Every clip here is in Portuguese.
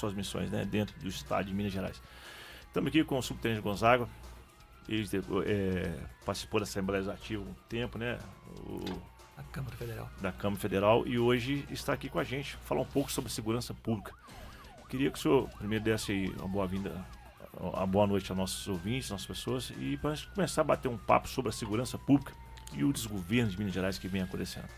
suas missões, né, dentro do estado de Minas Gerais. Estamos aqui com o subtenente Gonzaga, ele participou da Assembleia Legislativa há um tempo, né, Da Câmara Federal. Da Câmara Federal, e hoje está aqui com a gente, falar um pouco sobre segurança pública. Queria que o senhor primeiro desse aí uma boa noite aos nossos ouvintes, às nossas pessoas, e para a gente começar a bater um papo sobre a segurança pública e o desgoverno de Minas Gerais que vem acontecendo.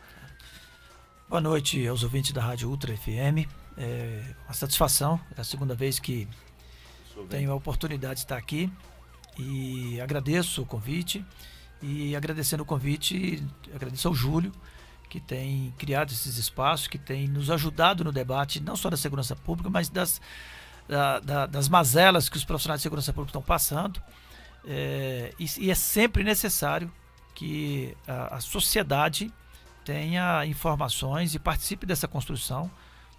Boa noite aos ouvintes da Rádio Ultra FM. É uma satisfação, é a segunda vez que tenho a oportunidade de estar aqui e agradeço o convite. E agradecendo o convite, agradeço ao Júlio, que tem criado esses espaços, que tem nos ajudado no debate, não só da segurança pública, mas das mazelas que os profissionais de segurança pública estão passando. E é sempre necessário que a sociedade tenha informações e participe dessa construção,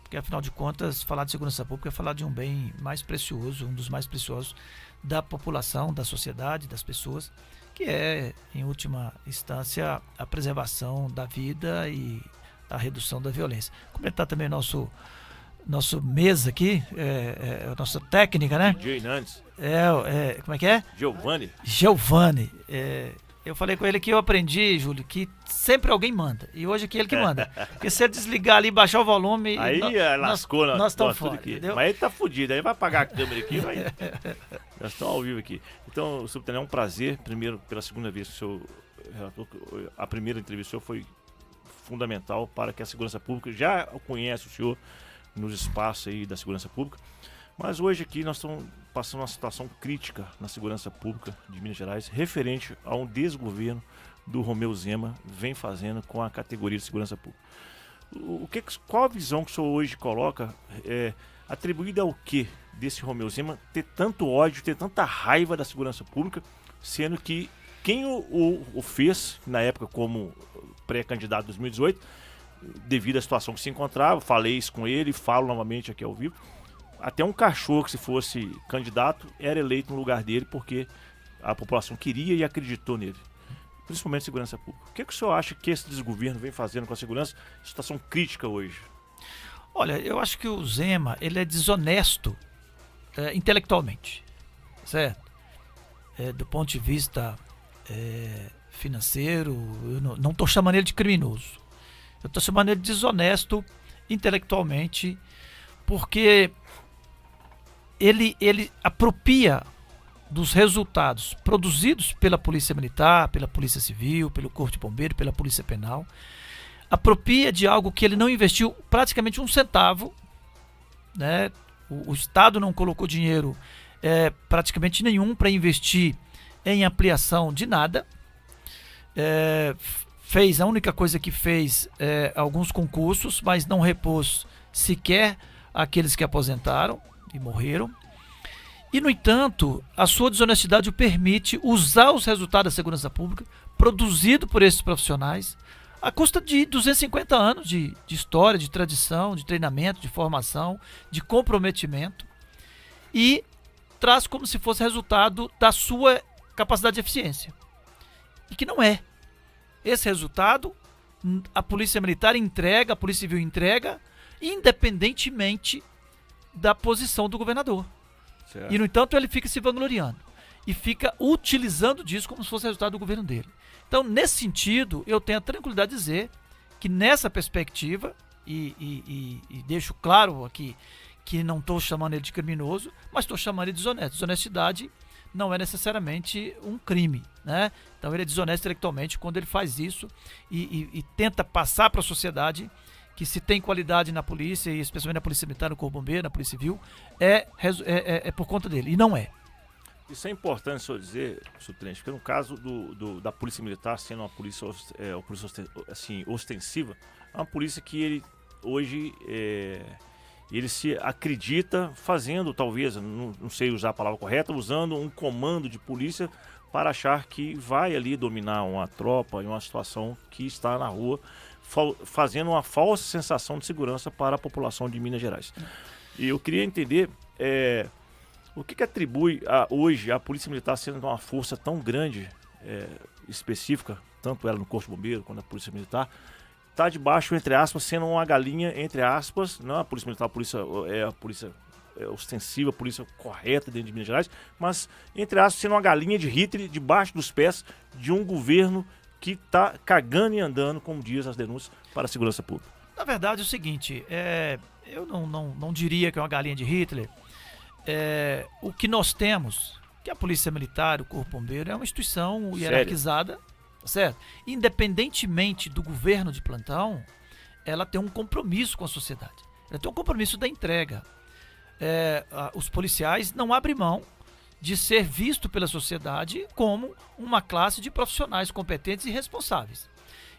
porque afinal de contas, falar de segurança pública é falar de um bem mais precioso, um dos mais preciosos da população, da sociedade, das pessoas, que é, em última instância, a preservação da vida e a redução da violência. Comentar também nosso mesa aqui, a nossa técnica, né? DJ Nantes. Como é que é? Giovanni. Eu falei com ele que eu aprendi, Júlio, que sempre alguém manda. E hoje aqui é ele que manda. Porque se ele desligar ali, baixar o volume... Aí lascou, nós estamos fora, aqui. Entendeu? Mas ele tá fudido, aí vai apagar a câmera aqui, nós estamos ao vivo aqui. Então, subtenente, é um prazer, primeiro, pela segunda vez que o senhor relatou, a primeira entrevista foi fundamental para que a segurança pública, já conhece o senhor nos espaços aí da segurança pública, mas hoje aqui nós estamos passando uma situação crítica na segurança pública de Minas Gerais, referente a um desgoverno do Romeu Zema vem fazendo com a categoria de segurança pública. Qual a visão que o senhor hoje coloca, atribuída ao que desse Romeu Zema ter tanto ódio, ter tanta raiva da segurança pública, sendo que quem o fez, na época como pré-candidato de 2018, devido à situação que se encontrava, falei isso com ele, falo novamente aqui ao vivo, até um cachorro que se fosse candidato era eleito no lugar dele porque a população queria e acreditou nele, principalmente segurança pública. O que o senhor acha que esse desgoverno vem fazendo com a segurança? Situação crítica hoje. Olha, eu acho que o Zema, ele é desonesto intelectualmente, certo? Do ponto de vista financeiro, eu não estou chamando ele de criminoso. Eu estou chamando ele de desonesto intelectualmente, porque ele apropria dos resultados produzidos pela Polícia Militar, pela Polícia Civil, pelo Corpo de Bombeiro, pela Polícia Penal, apropria de algo que ele não investiu praticamente um centavo, né? O Estado não colocou dinheiro praticamente nenhum para investir em ampliação de nada. A única coisa que fez alguns concursos, mas não repôs sequer aqueles que aposentaram e morreram. E, no entanto, a sua desonestidade o permite usar os resultados da segurança pública produzido por esses profissionais à custa de 250 anos de história, de tradição, de treinamento, de formação, de comprometimento, e traz como se fosse resultado da sua capacidade de eficiência. E que não é. Esse resultado a Polícia Militar entrega, a Polícia Civil entrega, independentemente da posição do governador. Certo. E, no entanto, ele fica se vangloriando e fica utilizando disso como se fosse resultado do governo dele. Então, nesse sentido, eu tenho a tranquilidade de dizer que nessa perspectiva, e deixo claro aqui que não estou chamando ele de criminoso, mas estou chamando ele de desonesto. Desonestidade não é necessariamente um crime, né? Então ele é desonesto intelectualmente quando ele faz isso e tenta passar para a sociedade que se tem qualidade na polícia, e especialmente na Polícia Militar, no Corpo Bombeiro, na Polícia Civil, é por conta dele, e não é. Isso é importante o senhor dizer, subtenente, porque no caso da Polícia Militar sendo uma polícia, assim, ostensiva, é uma polícia que ele hoje ele se acredita fazendo, talvez, não sei usar a palavra correta, usando um comando de polícia para achar que vai ali dominar uma tropa em uma situação que está na rua, fazendo uma falsa sensação de segurança para a população de Minas Gerais. E eu queria entender o que atribui hoje a Polícia Militar sendo uma força tão grande, específica, tanto ela no Corpo de Bombeiro quanto a Polícia Militar, está debaixo, entre aspas, sendo uma galinha, entre aspas, não a Polícia Militar, a polícia ostensiva, polícia correta dentro de Minas Gerais, mas, entre aspas, sendo uma galinha de Hitler debaixo dos pés de um governo que está cagando e andando, como diz as denúncias, para a segurança pública. Na verdade é o seguinte, eu não diria que é uma galinha de Hitler. O que nós temos, que a Polícia Militar, o Corpo Bombeiro, é uma instituição hierarquizada, certo? Independentemente do governo de plantão, ela tem um compromisso com a sociedade. Ela tem um compromisso da entrega. Os policiais não abrem mão de ser visto pela sociedade como uma classe de profissionais competentes e responsáveis.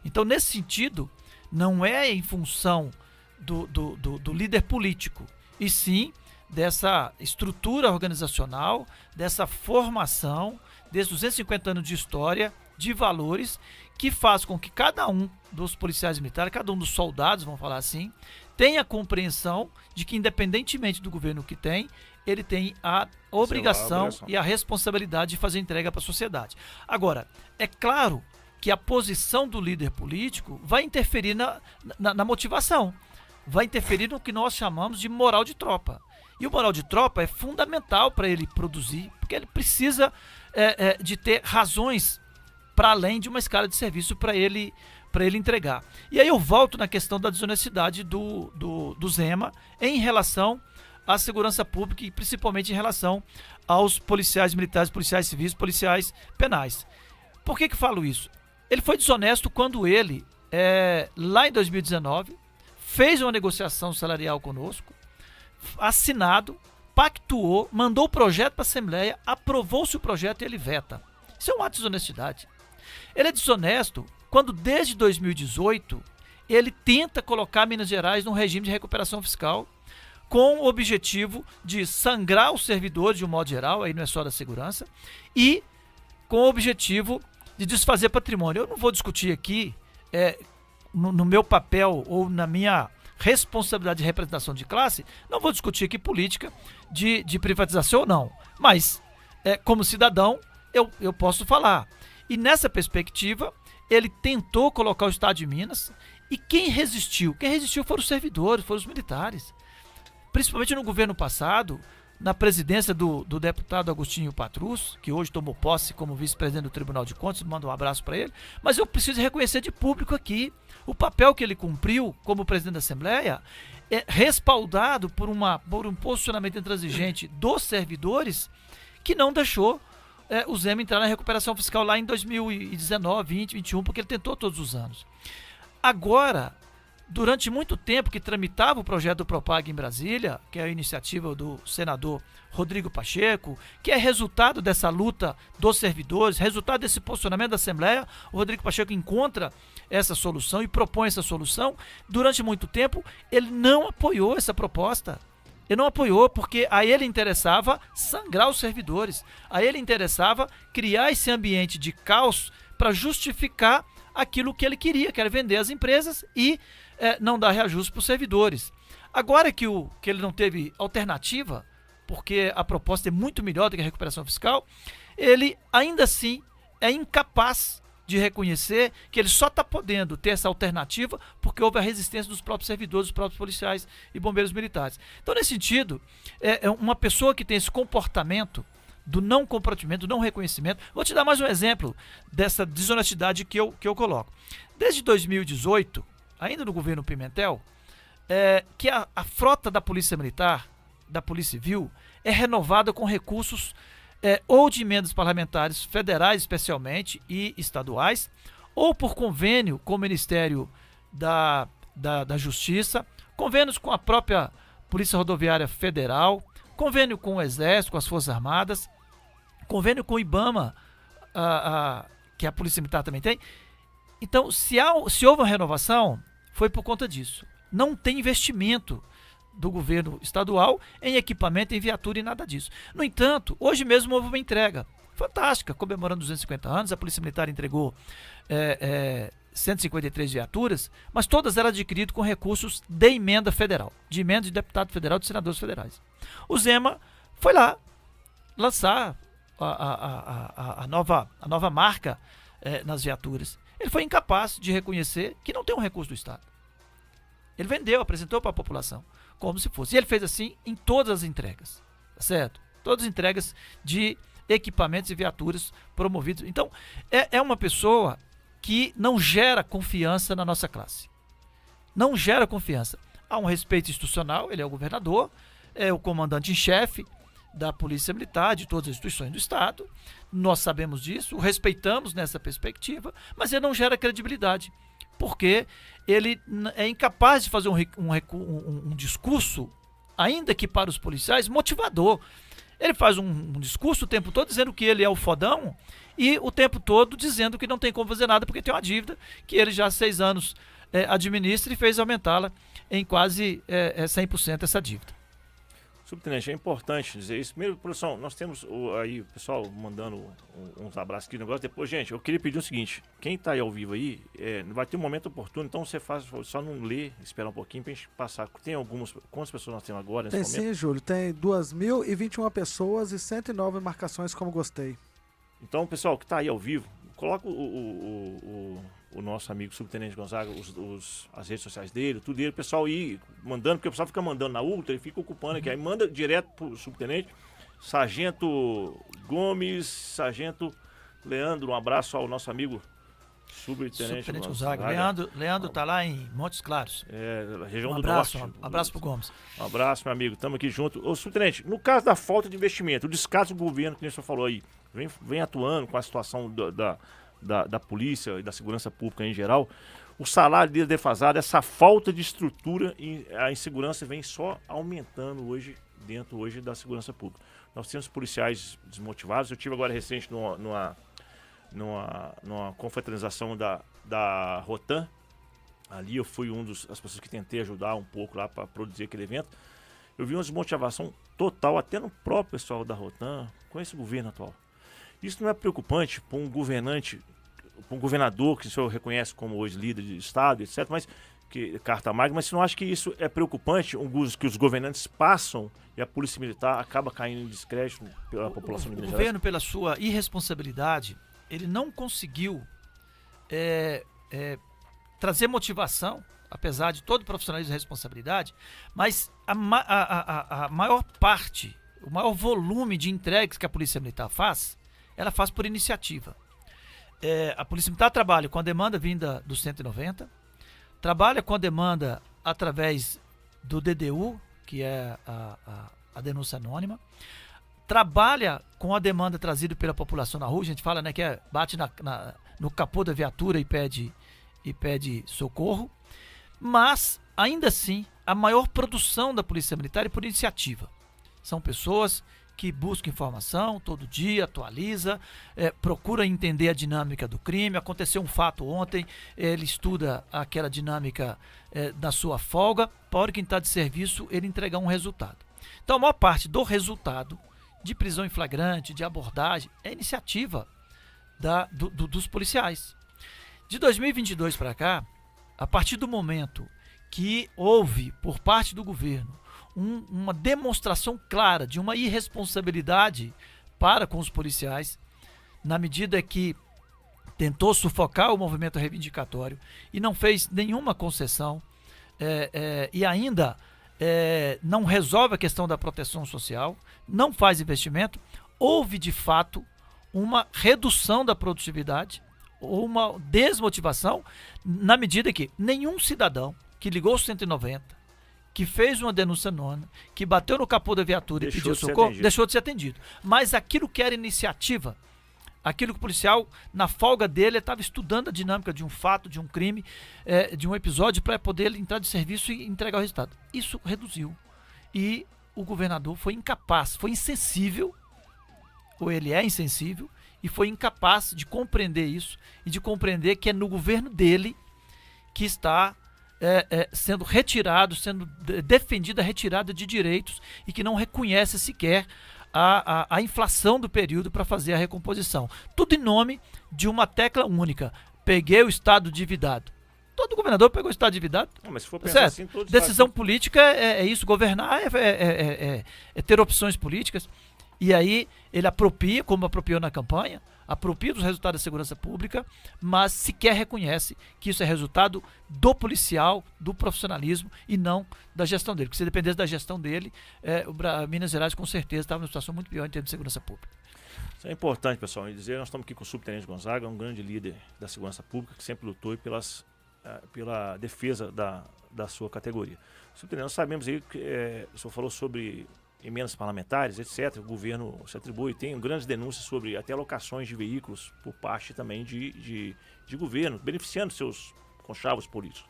Então, nesse sentido, não é em função do líder político, e sim dessa estrutura organizacional, dessa formação, desses 250 anos de história, de valores, que faz com que cada um dos policiais militares, cada um dos soldados, vamos falar assim, tenha a compreensão de que, independentemente do governo que tem, ele tem a obrigação e a responsabilidade de fazer entrega para a sociedade. Agora, é claro que a posição do líder político vai interferir na motivação, vai interferir no que nós chamamos de moral de tropa. E o moral de tropa é fundamental para ele produzir, porque ele precisa de ter razões para além de uma escala de serviço para ele entregar. E aí eu volto na questão da desonestidade do Zema em relação à segurança pública e principalmente em relação aos policiais militares, policiais civis, policiais penais. Por que falo isso? Ele foi desonesto quando ele, lá em 2019, fez uma negociação salarial conosco, assinado, pactuou, mandou o projeto para a Assembleia, aprovou-se o projeto e ele veta. Isso é um ato de desonestidade. Ele é desonesto quando, desde 2018, ele tenta colocar Minas Gerais num regime de recuperação fiscal com o objetivo de sangrar os servidores de um modo geral, aí não é só da segurança, e com o objetivo de desfazer patrimônio. Eu não vou discutir aqui, no meu papel ou na minha responsabilidade de representação de classe, não vou discutir aqui política de privatização ou não, mas como cidadão eu posso falar. E nessa perspectiva, ele tentou colocar o Estado de Minas, e quem resistiu? Quem resistiu foram os servidores, foram os militares. Principalmente no governo passado, na presidência do deputado Agostinho Patrus, que hoje tomou posse como vice-presidente do Tribunal de Contas, mando um abraço para ele, mas eu preciso reconhecer de público aqui o papel que ele cumpriu como presidente da Assembleia, respaldado por um posicionamento intransigente dos servidores, que não deixou o Zema entrar na recuperação fiscal lá em 2019, 20, 21, porque ele tentou todos os anos. Agora, durante muito tempo que tramitava o projeto do Propag em Brasília, que é a iniciativa do senador Rodrigo Pacheco, que é resultado dessa luta dos servidores, resultado desse posicionamento da Assembleia, o Rodrigo Pacheco encontra essa solução e propõe essa solução. Durante muito tempo, ele não apoiou essa proposta. Ele não apoiou porque a ele interessava sangrar os servidores, a ele interessava criar esse ambiente de caos para justificar aquilo que ele queria, que era vender as empresas e não dar reajuste para os servidores. Agora que ele não teve alternativa, porque a proposta é muito melhor do que a recuperação fiscal, ele ainda assim é incapaz de reconhecer que ele só está podendo ter essa alternativa porque houve a resistência dos próprios servidores, dos próprios policiais e bombeiros militares. Então, nesse sentido, uma pessoa que tem esse comportamento do não comprometimento, do não reconhecimento. Vou te dar mais um exemplo dessa desonestidade que eu coloco. Desde 2018, ainda no governo Pimentel, que a frota da Polícia Militar, da Polícia Civil, é renovada com recursos ou de emendas parlamentares federais, especialmente, e estaduais, ou por convênio com o Ministério da Justiça, convênios com a própria Polícia Rodoviária Federal, convênio com o Exército, com as Forças Armadas, convênio com o IBAMA, que a Polícia Militar também tem. Então, se houve uma renovação, foi por conta disso. Não tem investimento do governo estadual em equipamento, em viatura e nada disso. No entanto, hoje mesmo houve uma entrega fantástica, comemorando 250 anos, a Polícia Militar entregou 153 viaturas, mas todas elas adquiridas com recursos de emenda federal, de emenda de deputado federal, de senadores federais. O Zema foi lá lançar a nova marca nas viaturas. Ele foi incapaz de reconhecer que não tem um recurso do Estado. Ele vendeu, apresentou para a população. como se fosse. E ele fez assim em todas as entregas, tá certo? Todas as entregas de equipamentos e viaturas promovidos. Então, é uma pessoa que não gera confiança na nossa classe. Não gera confiança. Há um respeito institucional, ele é o governador, é o comandante em chefe da Polícia Militar, de todas as instituições do Estado. Nós sabemos disso, o respeitamos nessa perspectiva, mas ele não gera credibilidade, porque ele é incapaz de fazer um discurso, ainda que para os policiais, motivador. Ele faz um discurso o tempo todo dizendo que ele é o fodão e o tempo todo dizendo que não tem como fazer nada porque tem uma dívida que ele já há 6 anos administra e fez aumentá-la em quase 100% essa dívida. Subtenente, é importante dizer isso. Primeiro, produção, nós temos aí o pessoal mandando uns abraços aqui no negócio. Depois, gente, eu queria pedir o seguinte: quem está aí ao vivo aí, vai ter um momento oportuno, então você faz só não ler, esperar um pouquinho para a gente passar. Tem algumas. Quantas pessoas nós temos agora nesse momento? Tem sim, Júlio. Tem 2.021 pessoas e 109 marcações como gostei. Então, pessoal que está aí ao vivo, coloca o nosso amigo Subtenente Gonzaga, as redes sociais dele, tudo dele, o pessoal ir mandando, porque o pessoal fica mandando na Ultra e fica ocupando aqui. Aí manda direto pro Subtenente. Sargento Gomes, Sargento Leandro, um abraço ao nosso amigo Subtenente Gonzaga. Leandro tá lá em Montes Claros. Região do Norte. Um abraço pro Gomes. Um abraço, meu amigo, estamos aqui junto. Ô, Subtenente, no caso da falta de investimento, o descaso do governo, que o senhor falou aí, vem atuando com a situação da polícia e da segurança pública em geral, o salário deles defasado, essa falta de estrutura e a insegurança vem só aumentando dentro da segurança pública. Nós temos policiais desmotivados. Eu tive agora recente numa confraternização da Rotan. Ali eu fui das pessoas que tentei ajudar um pouco lá para produzir aquele evento. Eu vi uma desmotivação total, até no próprio pessoal da Rotan, com esse governo atual. Isso não é preocupante para um governante, para um governador que o senhor reconhece como hoje líder de Estado, etc., mas que carta magna, mas você não acha que isso é preocupante, que os governantes passam e a Polícia Militar acaba caindo em descrédito pela população de Minas Gerais? O governo, pela sua irresponsabilidade, ele não conseguiu trazer motivação, apesar de todo profissionalismo e responsabilidade, mas a maior parte, o maior volume de entregas que a Polícia Militar faz, ela faz por iniciativa. A Polícia Militar trabalha com a demanda vinda do 190, trabalha com a demanda através do DDU, que é a denúncia anônima, trabalha com a demanda trazida pela população na rua, a gente fala, né, que bate no capô da viatura e pede socorro, mas ainda assim a maior produção da Polícia Militar é por iniciativa. São pessoas que busca informação todo dia, atualiza, procura entender a dinâmica do crime. Aconteceu um fato ontem, ele estuda aquela dinâmica da sua folga, para a hora que está de serviço ele entregar um resultado. Então a maior parte do resultado de prisão em flagrante, de abordagem, é iniciativa dos policiais. De 2022 para cá, a partir do momento que houve por parte do governo uma demonstração clara de uma irresponsabilidade para com os policiais, na medida que tentou sufocar o movimento reivindicatório e não fez nenhuma concessão, e ainda não resolve a questão da proteção social, não faz investimento, houve de fato uma redução da produtividade ou uma desmotivação, na medida que nenhum cidadão que ligou o 190, que fez uma denúncia anônima, que bateu no capô da viatura e pediu socorro, deixou de ser atendido. Mas aquilo que era iniciativa, aquilo que o policial, na folga dele, estava estudando a dinâmica de um fato, de um crime, de um episódio, para poder entrar de serviço e entregar o resultado. Isso reduziu. E o governador foi incapaz, foi insensível, ou ele é insensível, e foi incapaz de compreender isso, e de compreender que é no governo dele que está sendo defendida a retirada de direitos e que não reconhece sequer a inflação do período para fazer a recomposição. Tudo em nome de uma tecla única. Peguei o Estado endividado. Todo governador pegou o Estado endividado. Não, mas se for pensar assim, decisão política é isso. Governar é ter opções políticas. E aí ele apropria, como apropriou na campanha, apropria dos resultados da segurança pública, mas sequer reconhece que isso é resultado do policial, do profissionalismo e não da gestão dele. Porque se dependesse da gestão dele, Minas Gerais com certeza estava numa situação muito pior em termos de segurança pública. Isso é importante, pessoal, dizer, nós estamos aqui com o Subtenente Gonzaga, um grande líder da segurança pública que sempre lutou pela defesa da sua categoria. Subtenente, nós sabemos aí que o senhor falou sobre emendas parlamentares, etc. O governo se atribui, tem grandes denúncias sobre até alocações de veículos por parte também de governo, beneficiando seus conchavos políticos.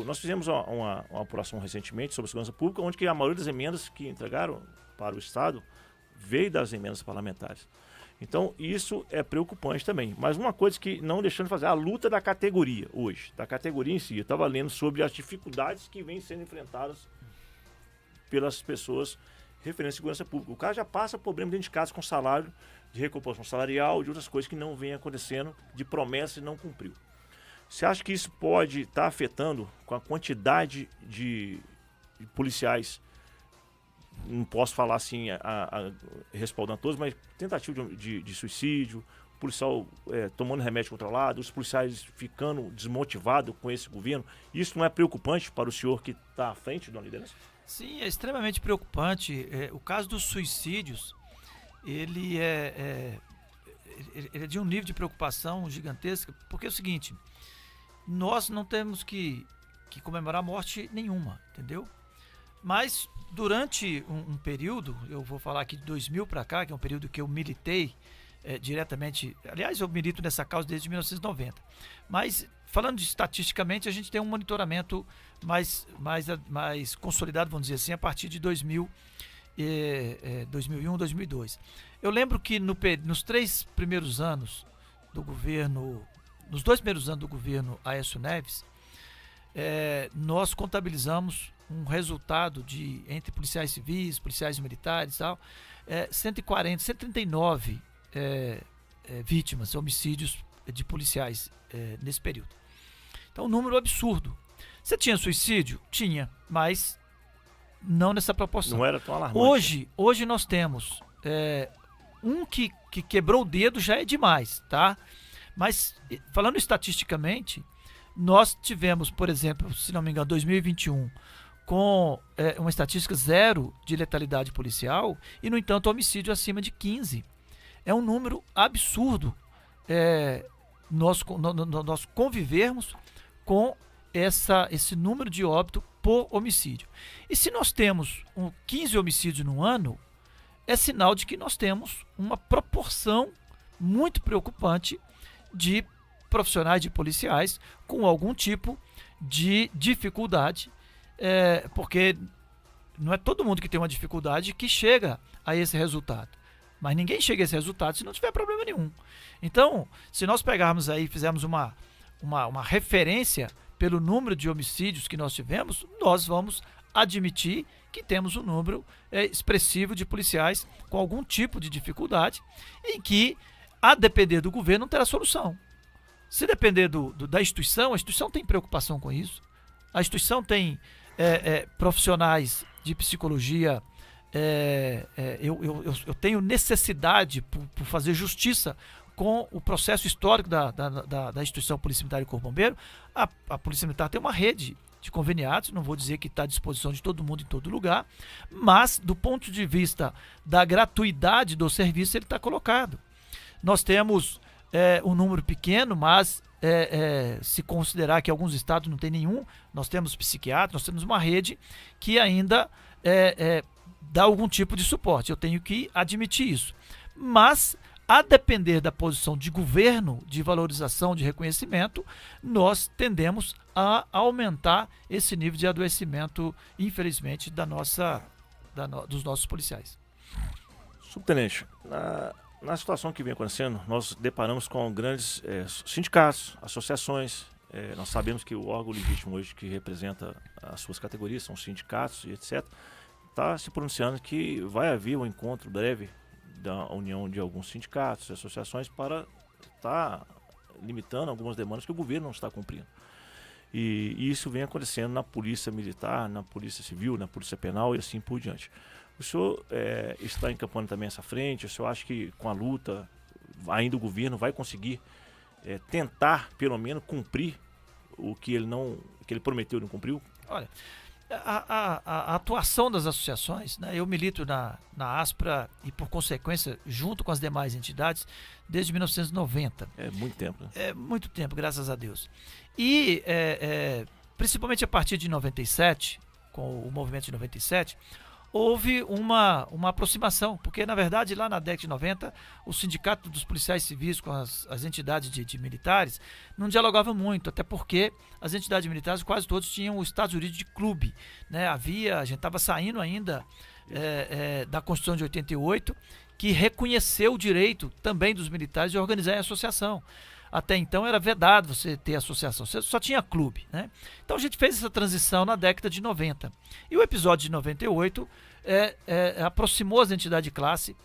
Nós fizemos uma apuração recentemente sobre a segurança pública, onde que a maioria das emendas que entregaram para o Estado veio das emendas parlamentares. Então, isso é preocupante também. Mas uma coisa que não deixando de fazer, a luta da categoria hoje, da categoria em si. Eu estava lendo sobre as dificuldades que vêm sendo enfrentadas pelas pessoas referentes à segurança pública. O cara já passa problema dentro de casa com salário, de recomposição salarial, de outras coisas que não vêm acontecendo, de promessa e não cumpriu. Você acha que isso pode estar afetando com a quantidade de policiais? Não posso falar assim, respaldando a todos, mas tentativa de suicídio, policial tomando remédio controlado, os policiais ficando desmotivados com esse governo. Isso não é preocupante para o senhor que está à frente da liderança? Sim, é extremamente preocupante. O caso dos suicídios, ele é de um nível de preocupação gigantesca, porque é o seguinte, nós não temos que comemorar morte nenhuma, entendeu? Mas durante um período, eu vou falar aqui de 2000 para cá, que é um período que eu militei diretamente, aliás, eu milito nessa causa desde 1990, mas falando estatisticamente, a gente tem um monitoramento mais consolidado, vamos dizer assim, a partir de 2001, 2002. Eu lembro que nos 3 primeiros anos do governo, nos 2 primeiros anos do governo Aécio Neves, nós contabilizamos um resultado entre policiais civis, policiais militares e tal, 139 vítimas, homicídios de policiais nesse período. Então, um número absurdo. Você tinha suicídio? Tinha, mas não nessa proporção. Não era tão alarmante. Hoje nós temos um que quebrou o dedo já é demais, tá? Mas, falando estatisticamente, nós tivemos, por exemplo, se não me engano, 2021, com uma estatística 0 de letalidade policial e, no entanto, homicídio acima de 15. É um número absurdo nós convivermos com esse número de óbito por homicídio. E se nós temos 15 homicídios no ano, é sinal de que nós temos uma proporção muito preocupante de profissionais, de policiais, com algum tipo de dificuldade, porque não é todo mundo que tem uma dificuldade que chega a esse resultado. Mas ninguém chega a esse resultado se não tiver problema nenhum. Então, se nós pegarmos aí e fizermos uma referência pelo número de homicídios que nós tivemos, nós vamos admitir que temos um número expressivo de policiais com algum tipo de dificuldade em que, a depender do governo, não terá solução. Se depender da instituição, a instituição tem preocupação com isso. A instituição tem profissionais de psicologia. Eu tenho necessidade por fazer justiça com o processo histórico da instituição Polícia Militar e Corpo Bombeiro. A Polícia Militar tem uma rede de conveniados, não vou dizer que está à disposição de todo mundo em todo lugar, mas do ponto de vista da gratuidade do serviço, ele está colocado. Nós temos um número pequeno, mas se considerar que alguns estados não tem nenhum, nós temos psiquiatras, nós temos uma rede que ainda dá algum tipo de suporte. Eu tenho que admitir isso. Mas, a depender da posição de governo, de valorização, de reconhecimento, nós tendemos a aumentar esse nível de adoecimento, infelizmente, dos nossos policiais. Subtenente, na situação que vem acontecendo, nós deparamos com grandes sindicatos, associações. Nós sabemos que o órgão legítimo hoje que representa as suas categorias são sindicatos e etc. Está se pronunciando que vai haver um encontro breve da união de alguns sindicatos e associações para estar limitando algumas demandas que o governo não está cumprindo. E isso vem acontecendo na Polícia Militar, na Polícia Civil, na Polícia Penal e assim por diante. O senhor está encampando também essa frente? O senhor acha que com a luta ainda o governo vai conseguir tentar, pelo menos, cumprir o que ele prometeu e não cumpriu? Olha, a atuação das associações, né, eu milito na ASPRA e, por consequência, junto com as demais entidades, desde 1990. É muito tempo, né? É muito tempo, graças a Deus. E, principalmente a partir de 97, com o movimento de 97, houve uma aproximação, porque, na verdade, lá na década de 90, o sindicato dos policiais civis com as entidades de militares não dialogavam muito, até porque as entidades militares quase todos tinham o estado jurídico de clube, né? A gente estava saindo ainda da Constituição de 88, que reconheceu o direito também dos militares de organizar a associação. Até então era vedado você ter associação, você só tinha clube, né? Então a gente fez essa transição na década de 90. E o episódio de 98 aproximou as entidades de classe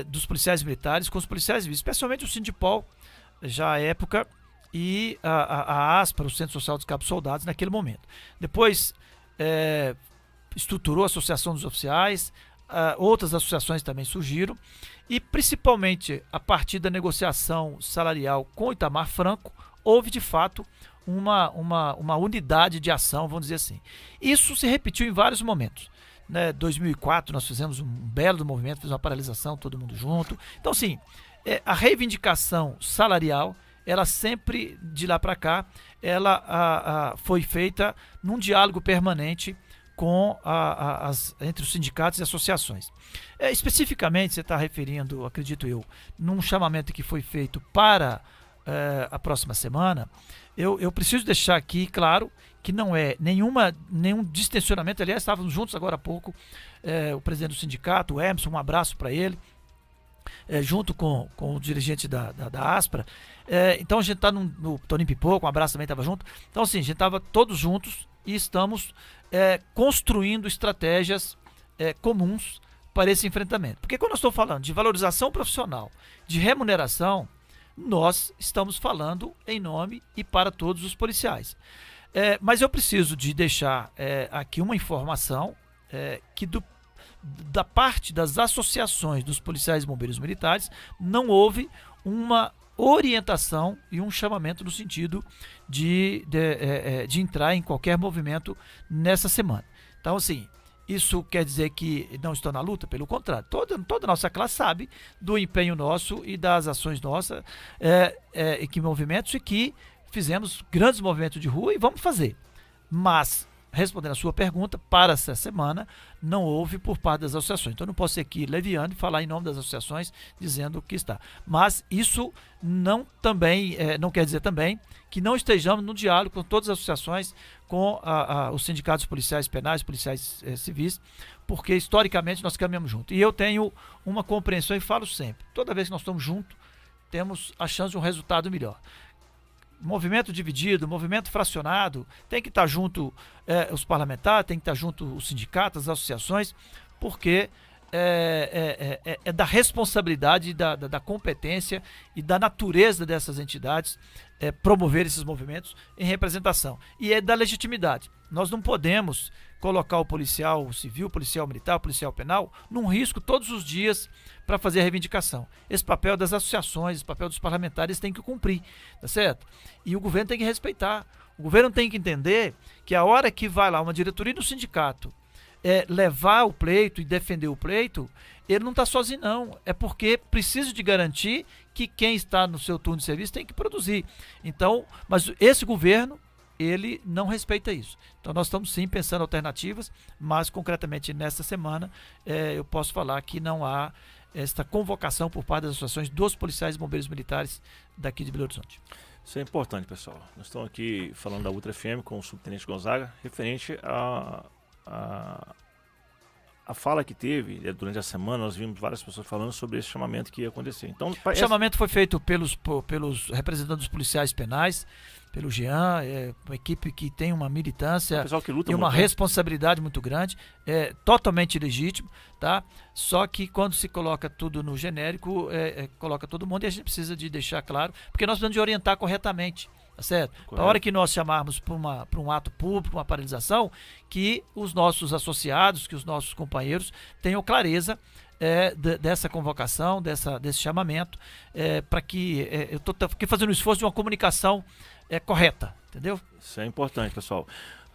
dos policiais militares com os policiais civis, especialmente o Sindipol, já à época, e a ASPRA, o Centro Social dos Cabos Soldados, naquele momento. Depois estruturou a Associação dos Oficiais, outras associações também surgiram, e principalmente a partir da negociação salarial com o Itamar Franco, houve de fato uma unidade de ação, vamos dizer assim. Isso se repetiu em vários momentos. Né? 2004 nós fizemos um belo movimento, fizemos uma paralisação, todo mundo junto. Então, assim, a reivindicação salarial, ela sempre, de lá para cá, ela foi feita num diálogo permanente entre os sindicatos e associações. Especificamente, você está referindo, acredito eu, num chamamento que foi feito para a próxima semana. Eu preciso deixar aqui claro que não é nenhum distensionamento. Aliás, estávamos juntos agora há pouco, o presidente do sindicato, o Emerson, um abraço para ele, junto com o dirigente da ASPRA. Então a gente está no Toninho Pipoco, um abraço, também estava junto. Então, assim, a gente estava todos juntos e estamos construindo estratégias comuns para esse enfrentamento. Porque quando eu estou falando de valorização profissional, de remuneração, nós estamos falando em nome e para todos os policiais. Mas eu preciso de deixar aqui uma informação que da parte das associações dos policiais e bombeiros militares não houve uma orientação e um chamamento no sentido de entrar em qualquer movimento nessa semana. Então, assim, isso quer dizer que não estou na luta? Pelo contrário, toda a nossa classe sabe do empenho nosso e das ações nossas, e que movimentos, e que fizemos grandes movimentos de rua e vamos fazer. Mas, respondendo a sua pergunta, para essa semana não houve por parte das associações. Então não posso ser aqui leviano e falar em nome das associações dizendo que está. Mas isso não quer dizer também que não estejamos no diálogo com todas as associações, com os sindicatos policiais penais, policiais civis, porque historicamente nós caminhamos juntos. E eu tenho uma compreensão e falo sempre, toda vez que nós estamos juntos, temos a chance de um resultado melhor. Movimento dividido, movimento fracionado, tem que estar junto os parlamentares, tem que estar junto os sindicatos, as associações, porque é da responsabilidade, da competência e da natureza dessas entidades promover esses movimentos em representação. E é da legitimidade. Nós não podemos colocar o policial civil, o policial militar, o policial penal num risco todos os dias para fazer a reivindicação. Esse papel das associações, esse papel dos parlamentares tem que cumprir, tá certo? E o governo tem que respeitar. O governo tem que entender que a hora que vai lá uma diretoria do sindicato levar o pleito e defender o pleito, ele não está sozinho não, é porque precisa de garantir que quem está no seu turno de serviço tem que produzir. Então, mas esse governo, ele não respeita isso. Então nós estamos sim pensando alternativas, mas concretamente nesta semana eu posso falar que não há esta convocação por parte das associações dos policiais e bombeiros militares daqui de Belo Horizonte. Isso é importante, pessoal. Nós estamos aqui falando da Ultra FM com o subtenente Gonzaga, referente a fala que teve durante a semana. Nós vimos várias pessoas falando sobre esse chamamento que ia acontecer. Então, o chamamento foi feito pelos representantes dos policiais penais, pelo Jean, uma equipe que tem uma militância que luta e uma muito, responsabilidade muito grande, totalmente legítimo, tá? Só que quando se coloca tudo no genérico, coloca todo mundo, e a gente precisa de deixar claro, porque nós precisamos de orientar corretamente. Tá certo? Correto. A hora que nós chamarmos para um ato público, uma paralisação, que os nossos associados, que os nossos companheiros tenham clareza dessa convocação, desse chamamento, para que eu estou aqui fazendo um esforço de uma comunicação correta, entendeu? Isso é importante, pessoal.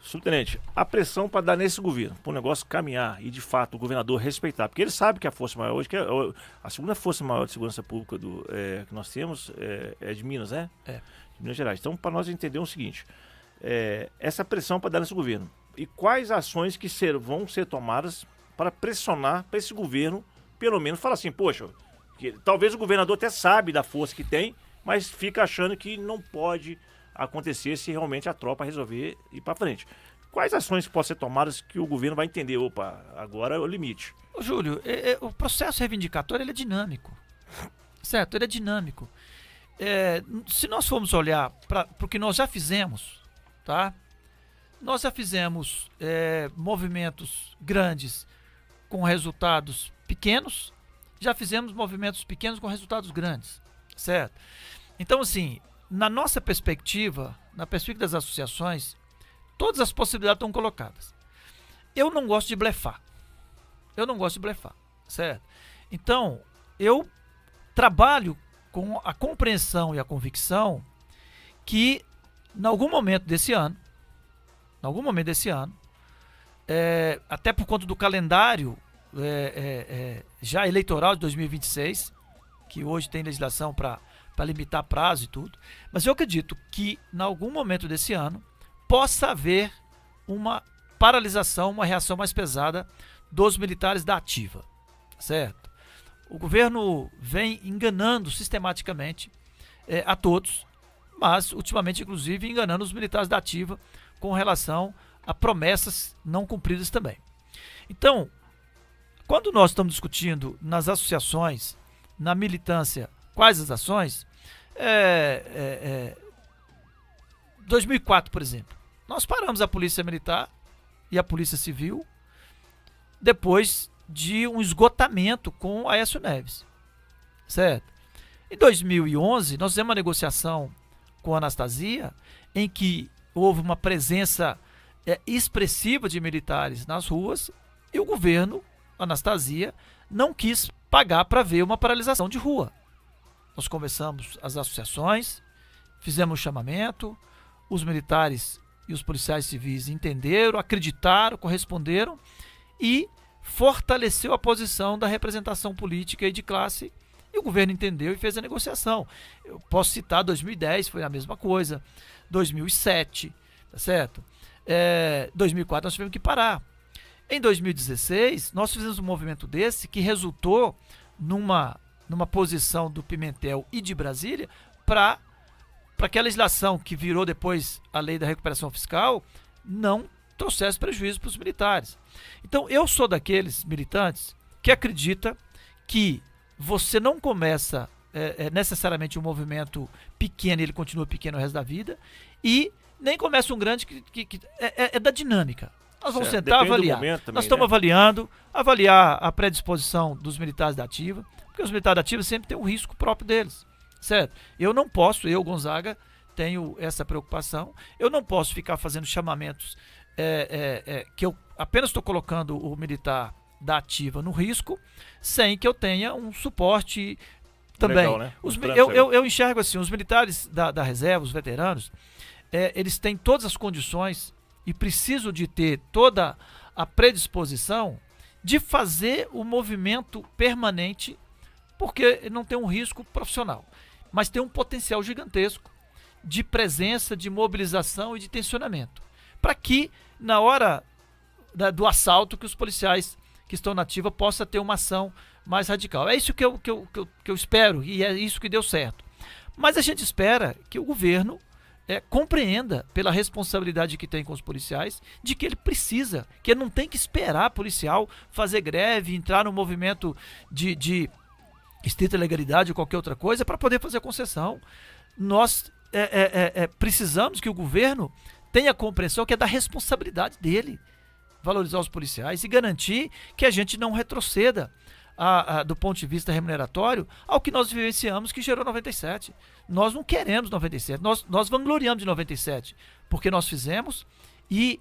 Subtenente, a pressão para dar nesse governo, para o negócio caminhar e de fato o governador respeitar, porque ele sabe que a força maior hoje, que a segunda força maior de segurança pública que nós temos é de Minas, né? É. De Minas Gerais. Então, para nós entender o seguinte, essa pressão para dar nesse governo e quais ações que vão ser tomadas para pressionar para esse governo, pelo menos falar assim, poxa, talvez o governador até sabe da força que tem, mas fica achando que não pode acontecer se realmente a tropa resolver ir para frente. Quais ações podem ser tomadas que o governo vai entender? Opa, agora é o limite. Ô, Júlio, o processo reivindicatório ele é dinâmico, certo? Ele é dinâmico. Se nós formos olhar para o que nós já fizemos, tá? Nós já fizemos movimentos grandes com resultados pequenos, já fizemos movimentos pequenos com resultados grandes, certo? Então, assim, na nossa perspectiva, na perspectiva das associações, todas as possibilidades estão colocadas. Eu não gosto de blefar. Certo? Então, eu trabalho com a compreensão e a convicção que, em algum momento desse ano, até por conta do calendário já eleitoral de 2026, que hoje tem legislação para limitar prazo e tudo, mas eu acredito que, em algum momento desse ano, possa haver uma paralisação, uma reação mais pesada dos militares da ativa, certo? O governo vem enganando sistematicamente a todos, mas ultimamente, inclusive, enganando os militares da ativa com relação a promessas não cumpridas também. Então, quando nós estamos discutindo nas associações, na militância, quais as ações, 2004, por exemplo, nós paramos a Polícia Militar e a Polícia Civil depois de um esgotamento com o Aécio Neves, certo? Em 2011, nós fizemos uma negociação com a Anastasia, em que houve uma presença expressiva de militares nas ruas e o governo, Anastasia, não quis pagar para ver uma paralisação de rua. Nós conversamos as associações, fizemos o chamamento, os militares e os policiais civis entenderam, acreditaram, corresponderam e fortaleceu a posição da representação política e de classe, e o governo entendeu e fez a negociação. Eu posso citar 2010, foi a mesma coisa, 2007, tá certo? 2004 nós tivemos que parar. Em 2016, nós fizemos um movimento desse que resultou numa posição do Pimentel e de Brasília para que a legislação que virou depois a lei da recuperação fiscal não trouxesse prejuízo para os militares. Então, eu sou daqueles militantes que acredita que você não começa necessariamente um movimento pequeno e ele continua pequeno o resto da vida, e nem começa um grande que é da dinâmica. Nós vamos sentar, avaliar. Também, nós estamos avaliar a predisposição dos militares da ativa, porque os militares da ativa sempre têm um risco próprio deles, certo? Eu, Gonzaga, tenho essa preocupação. Eu não posso ficar fazendo chamamentos que eu apenas estou colocando o militar da ativa no risco, sem que eu tenha um suporte também. Legal, né? Eu enxergo assim, os militares da reserva, os veteranos, eles têm todas as condições e precisam de ter toda a predisposição de fazer o movimento permanente, porque não tem um risco profissional, mas tem um potencial gigantesco de presença, de mobilização e de tensionamento, para que na hora do assalto que os policiais que estão na ativa possam ter uma ação mais radical. É isso que eu espero, e é isso que deu certo. Mas a gente espera que o governo compreenda, pela responsabilidade que tem com os policiais, de que ele precisa, que ele não tem que esperar policial fazer greve, entrar no movimento de estrita legalidade ou qualquer outra coisa para poder fazer concessão. Nós precisamos que o governo tenha compreensão que é da responsabilidade dele valorizar os policiais e garantir que a gente não retroceda do ponto de vista remuneratório ao que nós vivenciamos que gerou 97. Nós não queremos 97, nós vangloriamos de 97, porque nós fizemos e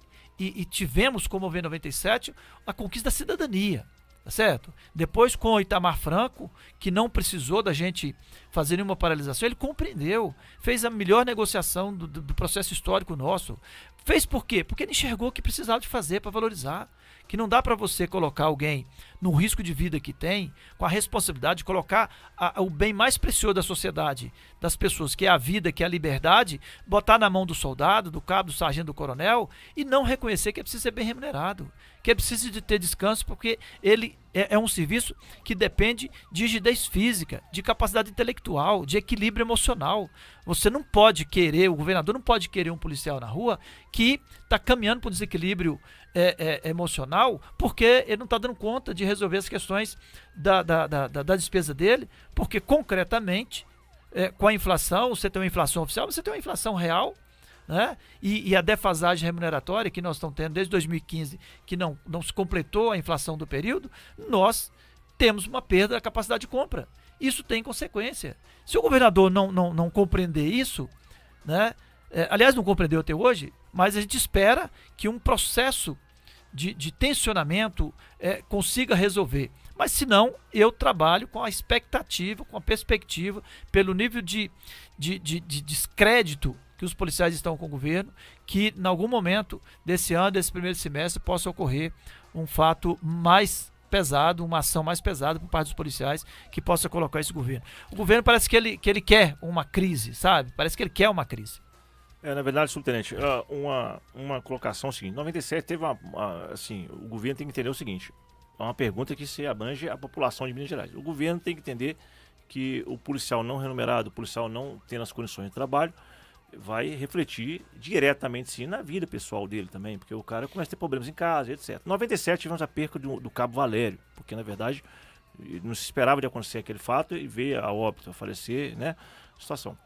tivemos como mover 97 a conquista da cidadania. Tá certo? Depois, com o Itamar Franco, que não precisou da gente fazer nenhuma paralisação, ele compreendeu, fez a melhor negociação do processo histórico nosso. Fez por quê? Porque ele enxergou que precisava de fazer para valorizar. Que não dá para você colocar alguém no risco de vida que tem, com a responsabilidade de colocar o bem mais precioso da sociedade, das pessoas, que é a vida, que é a liberdade, botar na mão do soldado, do cabo, do sargento, do coronel, e não reconhecer que é preciso ser bem remunerado, que é preciso de ter descanso, porque ele é um serviço que depende de rigidez física, de capacidade intelectual, de equilíbrio emocional. Você não pode querer, o governador não pode querer um policial na rua que está caminhando para o desequilíbrio emocional, porque ele não está dando conta de resolver as questões da despesa dele, porque concretamente, com a inflação, você tem uma inflação oficial, você tem uma inflação real, né? E a defasagem remuneratória que nós estamos tendo desde 2015, que não se completou a inflação do período, nós temos uma perda da capacidade de compra. Isso tem consequência. Se o governador não compreender isso, né? Aliás, não compreendeu até hoje, mas a gente espera que um processo de tensionamento consiga resolver. Mas se não, eu trabalho com a expectativa, com a perspectiva, pelo nível de descrédito que os policiais estão com o governo, que em algum momento desse ano, desse primeiro semestre, possa ocorrer um fato mais pesado, uma ação mais pesada por parte dos policiais que possa colocar esse governo. O governo parece que ele quer uma crise, sabe? Parece que ele quer uma crise. Na verdade, subtenente, uma colocação seguinte. Em 97 teve assim, o governo tem que entender o seguinte, é uma pergunta que se abrange a população de Minas Gerais. O governo tem que entender que o policial não remunerado, o policial não tendo as condições de trabalho, vai refletir diretamente, sim, na vida pessoal dele também, porque o cara começa a ter problemas em casa, etc. Em 97 tivemos a perca do Cabo Valério, porque, na verdade, não se esperava de acontecer aquele fato e veio a óbito, a falecer, né, a situação.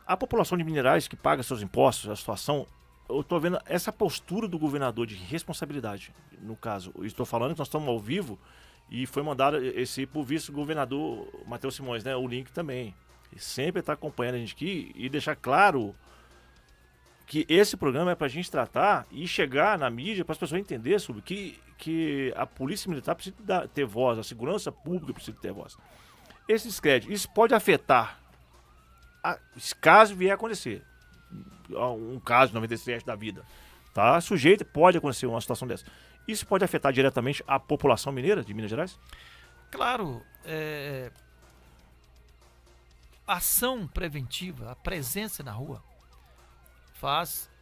A população de Minas Gerais que paga seus impostos, a situação, eu estou vendo essa postura do governador de responsabilidade, no caso, eu estou falando que nós estamos ao vivo e foi mandado esse por vice-governador Matheus Simões, né, o link também. Ele sempre está acompanhando a gente aqui e deixar claro que esse programa é para a gente tratar e chegar na mídia para as pessoas entenderem sobre que a polícia militar precisa ter voz, a segurança pública precisa ter voz. Esse descrédito, isso pode afetar, caso vier a acontecer, um caso de 97 da vida, tá sujeito, pode acontecer uma situação dessa. Isso pode afetar diretamente a população mineira de Minas Gerais? Claro, a ação preventiva, a presença na rua,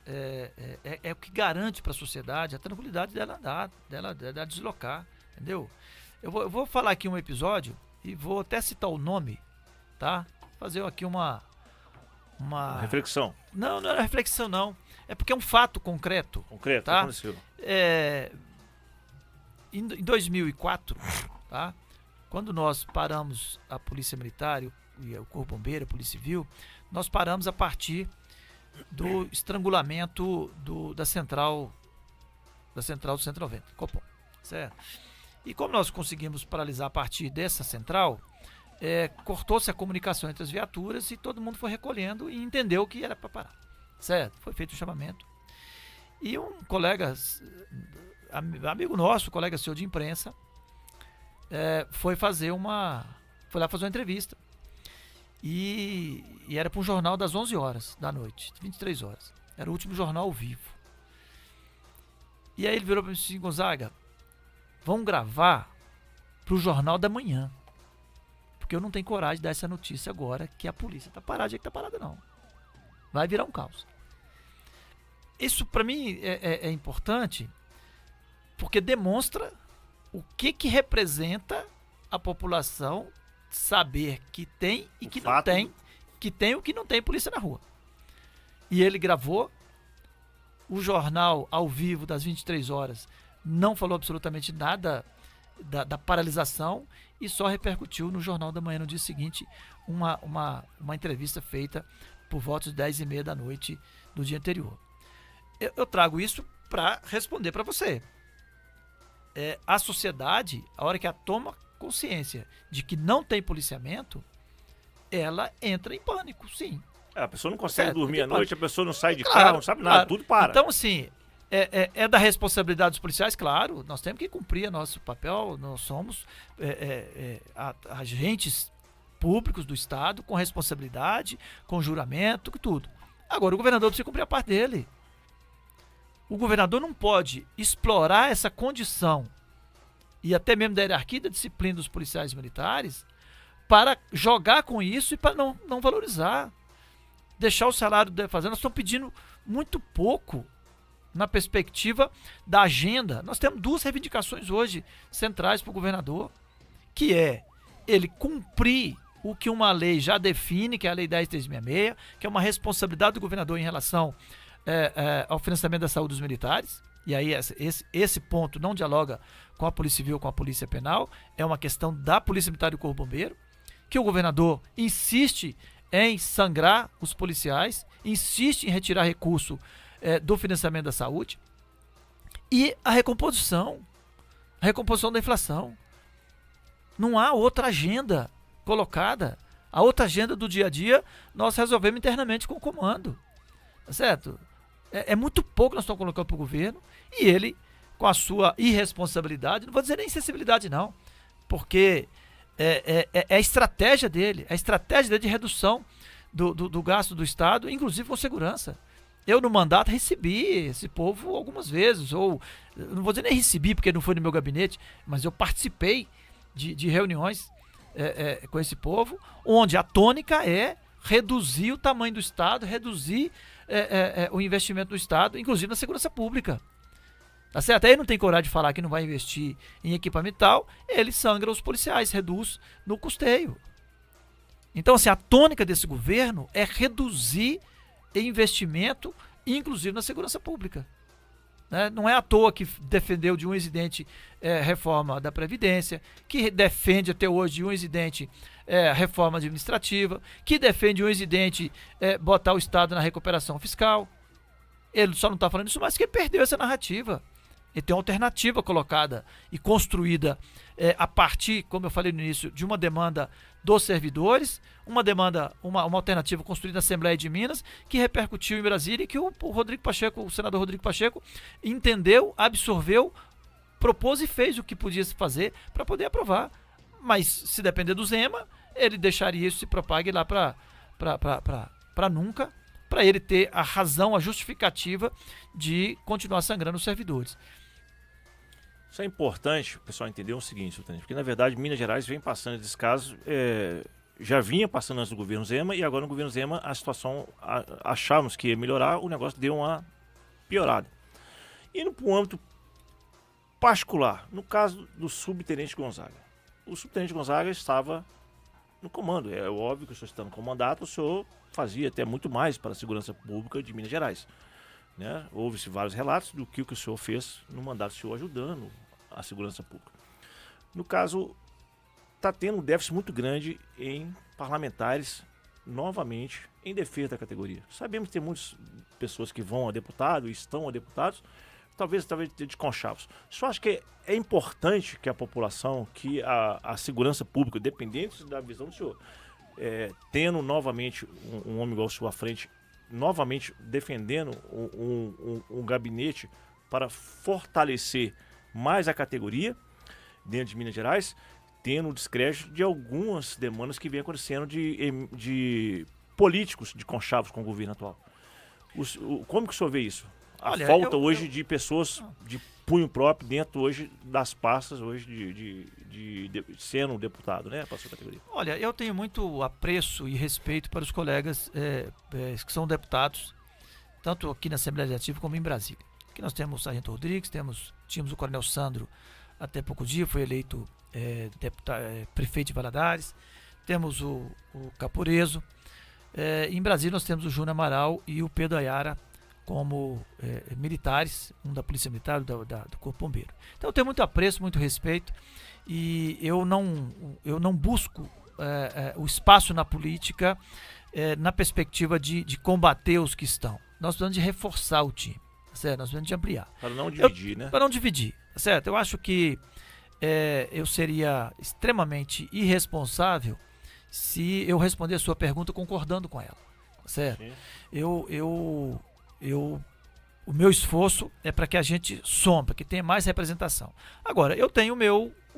é o que garante para a sociedade a tranquilidade dela andar, dela deslocar, entendeu? Eu vou falar aqui um episódio e vou até citar o nome, tá? Fazer aqui uma reflexão. Não é reflexão não, é porque é um fato concreto. Concreto, tá? Aconteceu. Em 2004, tá? Quando nós paramos a Polícia Militar e o Corpo Bombeiro, a Polícia Civil, nós paramos a partir do estrangulamento da central do 190, Copom, certo? E como nós conseguimos paralisar a partir dessa central, cortou-se a comunicação entre as viaturas e todo mundo foi recolhendo e entendeu que era para parar, certo? Foi feito o chamamento. E um colega, amigo nosso, colega seu de imprensa, foi lá fazer uma entrevista. E era para um jornal das 11 horas da noite, 23 horas. Era o último jornal ao vivo. E aí ele virou para mim assim: Gonzaga, vamos gravar para o jornal da manhã. Porque eu não tenho coragem de dar essa notícia agora que a polícia está parada, que está parada não. Vai virar um caos. Isso para mim é importante porque demonstra o que representa a população saber que tem e que não tem, que tem ou que não tem polícia na rua. E ele gravou o jornal ao vivo das 23 horas, não falou absolutamente nada da paralisação e só repercutiu no Jornal da Manhã no dia seguinte uma entrevista feita por volta de 10h30 da noite do dia anterior. Eu trago isso para responder para você. A sociedade, a hora que ela toma consciência de que não tem policiamento, ela entra em pânico, sim. A pessoa não consegue Certo, dormir à tem noite, a pessoa não sai de Claro, carro, não sabe nada, claro. tudo para. Então, assim, é da responsabilidade dos policiais, claro, nós temos que cumprir nosso papel, nós somos agentes públicos do Estado, com responsabilidade, com juramento, tudo. Agora, o governador precisa cumprir a parte dele. O governador não pode explorar essa condição e até mesmo da hierarquia e da disciplina dos policiais militares para jogar com isso e para não valorizar. Deixar o salário dele fazer. Nós estamos pedindo muito pouco na perspectiva da agenda. Nós temos 2 reivindicações hoje centrais para o governador, que é ele cumprir o que uma lei já define, que é a Lei 10.366, que é uma responsabilidade do governador em relação ao financiamento da saúde dos militares. E aí esse ponto não dialoga com a Polícia Civil, com a Polícia Penal, é uma questão da Polícia Militar e do Corpo Bombeiro, que o governador insiste em sangrar os policiais, insiste em retirar recurso do financiamento da saúde, e a recomposição da inflação. Não há outra agenda colocada. A outra agenda do dia a dia nós resolvemos internamente com o comando. Tá certo? É muito pouco que nós estamos colocando para o governo, e ele, com a sua irresponsabilidade, não vou dizer nem insensibilidade não, porque é a estratégia dele, de redução do gasto do Estado, inclusive com segurança. Eu, no mandato, recebi esse povo algumas vezes, ou não vou dizer nem recebi, porque não foi no meu gabinete, mas eu participei de reuniões com esse povo, onde a tônica é reduzir o tamanho do Estado, reduzir o investimento do Estado, inclusive na segurança pública. Tá certo? Aí não tem coragem de falar que não vai investir em equipamento e tal, ele sangra os policiais, reduz no custeio. Então, assim, a tônica desse governo é reduzir investimento, inclusive na segurança pública. Né? Não é à toa que defendeu de um incidente reforma da Previdência, que defende até hoje de um incidente reforma administrativa, que defende um incidente botar o Estado na recuperação fiscal. Ele só não está falando isso, mas que perdeu essa narrativa. Ele tem uma alternativa colocada e construída a partir, como eu falei no início, de uma demanda dos servidores, uma alternativa construída na Assembleia de Minas, que repercutiu em Brasília e que o Rodrigo Pacheco, o senador Rodrigo Pacheco, entendeu, absorveu, propôs e fez o que podia se fazer para poder aprovar. Mas se depender do Zema, ele deixaria isso se propague lá para nunca, para ele ter a razão, a justificativa de continuar sangrando os servidores. Isso é importante o pessoal entender o seguinte, Sultani, porque na verdade Minas Gerais vem passando esses casos, já vinha passando antes do governo Zema, e agora no governo Zema a situação, achávamos que ia melhorar, o negócio deu uma piorada. Indo para o âmbito particular, no caso do subtenente Gonzaga. O subtenente Gonzaga estava no comando, é óbvio que o senhor estando com o mandato, o senhor fazia até muito mais para a segurança pública de Minas Gerais. Né? Houve-se vários relatos do que o senhor fez no mandato do senhor ajudando a segurança pública. No caso, está tendo um déficit muito grande em parlamentares, novamente, em defesa da categoria. Sabemos que tem muitas pessoas que vão a deputado e estão a deputados, talvez de conchavos. Só acho que é importante que a população, que a segurança pública, dependente da visão do senhor, tendo novamente um homem igual o senhor à frente, novamente defendendo um gabinete para fortalecer mais a categoria dentro de Minas Gerais, tendo o descrédito de algumas demandas que vem acontecendo de políticos de conchavos com o governo atual. Como que o senhor vê isso? A falta hoje de pessoas de punho próprio dentro hoje das pastas hoje de sendo deputado, né, para a sua categoria. Olha, eu tenho muito apreço e respeito para os colegas que são deputados, tanto aqui na Assembleia Legislativa como em Brasília. Aqui nós temos o Sargento Rodrigues, tínhamos o Coronel Sandro até pouco dia, foi eleito prefeito de Valadares, temos o Caporeso, em Brasília nós temos o Júnior Amaral e o Pedro Ayara como militares, um da Polícia Militar, do Corpo Bombeiro. Então eu tenho muito apreço, muito respeito, e eu não busco o espaço na política na perspectiva de combater os que estão. Nós precisamos de reforçar o time, certo? Nós precisamos de ampliar. Para não dividir, né? Para não dividir, certo? Eu acho que eu seria extremamente irresponsável se eu responder a sua pergunta concordando com ela, certo? Sim. O meu esforço é para que a gente soma, para que tenha mais representação. Agora, eu tenho o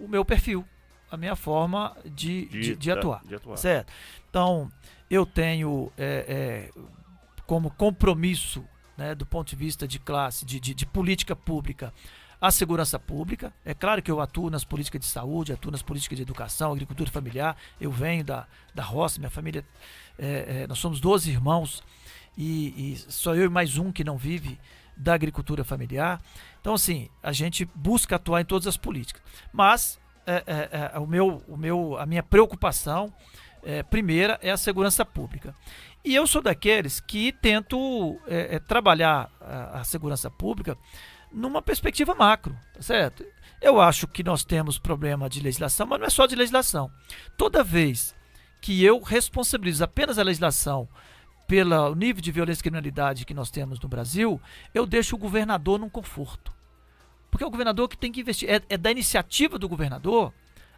meu perfil, a minha forma de atuar, certo? Então, eu tenho como compromisso, né, do ponto de vista de classe, de política pública, a segurança pública. É claro que eu atuo nas políticas de saúde, atuo nas políticas de educação, agricultura familiar. Eu venho da roça, minha família, nós somos 12 irmãos e só eu e mais um que não vive da agricultura familiar. Então, assim, a gente busca atuar em todas as políticas. Mas a minha preocupação primeira é a segurança pública. E eu sou daqueles que tento trabalhar a segurança pública numa perspectiva macro, tá certo? Eu acho que nós temos problema de legislação, mas não é só de legislação. Toda vez que eu responsabilizo apenas a legislação pelo nível de violência e criminalidade que nós temos no Brasil, eu deixo o governador num conforto. Porque é o governador que tem que investir. É da iniciativa do governador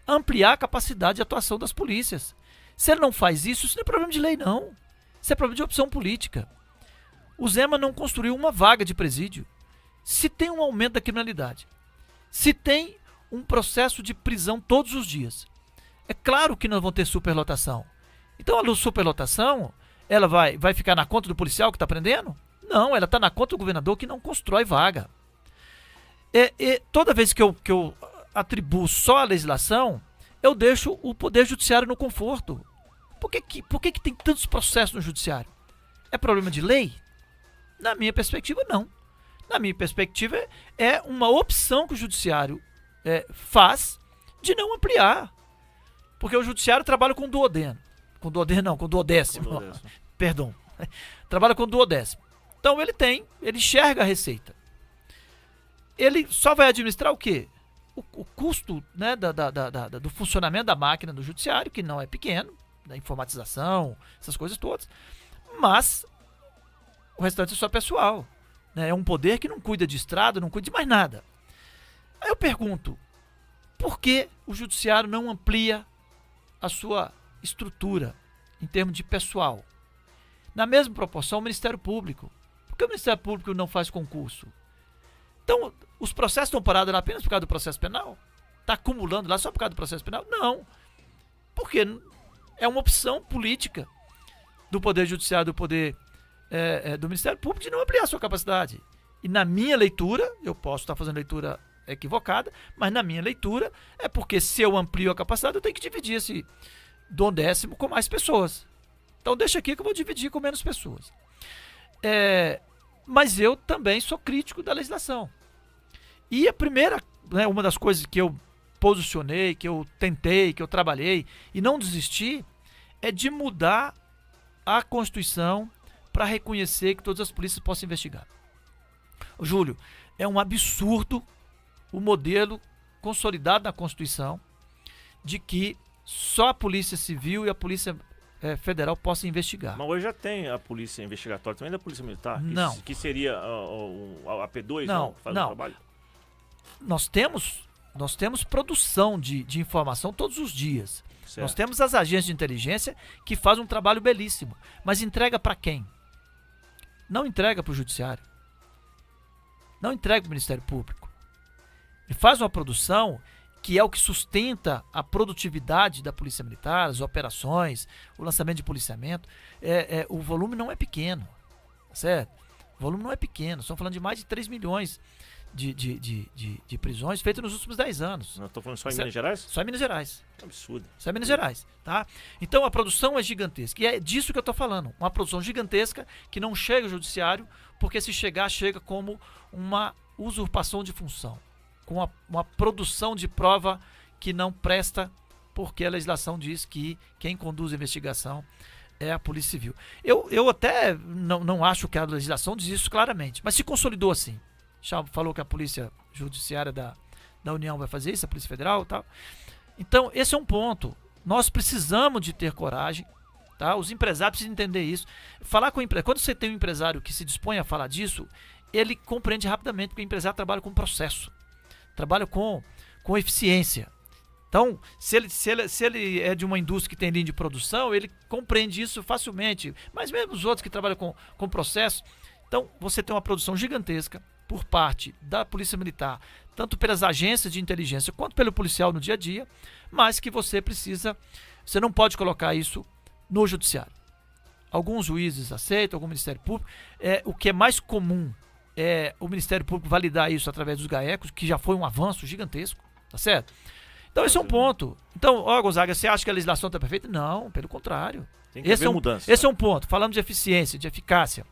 ampliar a capacidade de atuação das polícias. Se ele não faz isso não é problema de lei, não. Isso é problema de opção política. O Zema não construiu uma vaga de presídio. Se tem um aumento da criminalidade, se tem um processo de prisão todos os dias, é claro que nós vamos ter superlotação. Então a superlotação, ela vai ficar na conta do policial que está prendendo? Não, ela está na conta do governador que não constrói vaga. Toda vez que eu atribuo só a legislação, eu deixo o Poder Judiciário no conforto. Por que tem tantos processos no Judiciário? É problema de lei? Na minha perspectiva, não. Na minha perspectiva, é uma opção que o Judiciário faz de não ampliar. Porque o Judiciário trabalha com duodeno. Com duodécimo. Perdão. Trabalha com duodécimo. Então ele enxerga a receita. Ele só vai administrar o quê? O custo, né, do funcionamento da máquina do Judiciário, que não é pequeno, da informatização, essas coisas todas. Mas o restante é só pessoal. É um poder que não cuida de estrada, não cuida de mais nada. Aí eu pergunto, por que o Judiciário não amplia a sua estrutura em termos de pessoal? Na mesma proporção, o Ministério Público. Por que o Ministério Público não faz concurso? Então, os processos estão parados apenas por causa do processo penal? Está acumulando lá só por causa do processo penal? Não. Porque é uma opção política do Poder Judiciário, do Ministério Público de não ampliar a sua capacidade. E na minha leitura, eu posso estar fazendo leitura equivocada, mas na minha leitura é porque se eu amplio a capacidade, eu tenho que dividir esse duodécimo com mais pessoas. Então deixa aqui que eu vou dividir com menos pessoas. Mas eu também sou crítico da legislação. E a primeira, uma das coisas que eu posicionei, que eu tentei, que eu trabalhei e não desisti, é de mudar a Constituição para reconhecer que todas as polícias possam investigar. Júlio, é um absurdo o modelo consolidado na Constituição de que só a Polícia Civil e a Polícia Federal possam investigar. Mas hoje já tem a Polícia Investigatória também da Polícia Militar? Não. Que seria a P2, não, que faz não. o trabalho? Nós temos produção de informação todos os dias. Certo. Nós temos as agências de inteligência que fazem um trabalho belíssimo. Mas entrega para quem? Não entrega para o Judiciário. Não entrega para o Ministério Público. Ele faz uma produção que é o que sustenta a produtividade da Polícia Militar, as operações, o lançamento de policiamento. O volume não é pequeno, certo? O volume não é pequeno. Estamos falando de mais de 3 milhões de prisões feitas nos últimos 10 anos. Não estou falando só em Minas Gerais? Só em Minas Gerais. Que absurdo. Só em Minas Gerais, tá? Então a produção é gigantesca. E é disso que eu estou falando. Uma produção gigantesca que não chega ao Judiciário, porque se chegar, chega como uma usurpação de função. Com uma produção de prova que não presta, porque a legislação diz que quem conduz a investigação é a Polícia Civil. Eu até não acho que a legislação diz isso claramente, mas se consolidou assim. Já falou que a Polícia Judiciária da União vai fazer isso, a Polícia Federal e tal. Então, esse é um ponto. Nós precisamos de ter coragem, tá? Os empresários precisam entender isso. Falar com o empresário. Quando você tem um empresário que se dispõe a falar disso, ele compreende rapidamente, porque o empresário trabalha com processo. Trabalha com com eficiência. Então, se ele é de uma indústria que tem linha de produção, ele compreende isso facilmente. Mas mesmo os outros que trabalham com processo. Então, você tem uma produção gigantesca por parte da Polícia Militar, tanto pelas agências de inteligência quanto pelo policial no dia a dia, mas que você não pode colocar isso no judiciário. Alguns juízes aceitam, algum Ministério Público. O que é mais comum é o Ministério Público validar isso através dos GAECos, que já foi um avanço gigantesco, tá certo? Então esse é um ponto. Então, Gonzaga, você acha que a legislação está perfeita? Não, pelo contrário. Tem que haver mudança. Esse é um ponto. Falando de eficiência, de eficácia.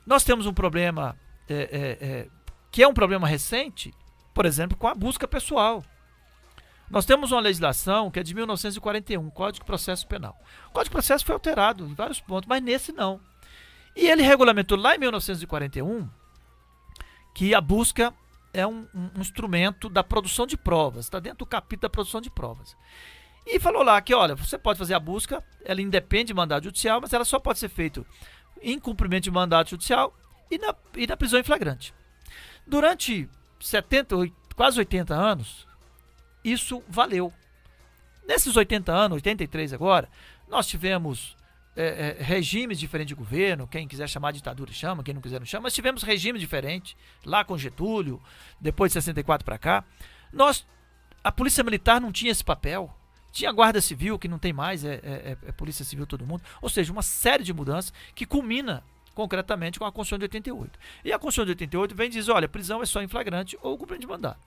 Nós temos um problema que é um problema recente, por exemplo, com a busca pessoal. Nós temos uma legislação que é de 1941, Código de Processo Penal. O Código de Processo foi alterado em vários pontos, mas nesse não. E ele regulamentou lá em 1941 que a busca é um instrumento da produção de provas, está dentro do capítulo da produção de provas. E falou lá que, olha, você pode fazer a busca, ela independe de mandado judicial, mas ela só pode ser feita em cumprimento de mandado judicial e na prisão em flagrante. Durante 70, quase 80 anos, isso valeu. Nesses 80 anos, 83 agora, nós tivemos regimes diferentes de governo, quem quiser chamar de ditadura chama, quem não quiser não chama, mas tivemos regimes diferentes, lá com Getúlio, depois de 64 para cá. A Polícia Militar não tinha esse papel, tinha a Guarda Civil, que não tem mais, Polícia Civil todo mundo, ou seja, uma série de mudanças que culmina concretamente com a Constituição de 88. E a Constituição de 88 vem e diz, olha, prisão é só em flagrante ou cumprimento de mandado.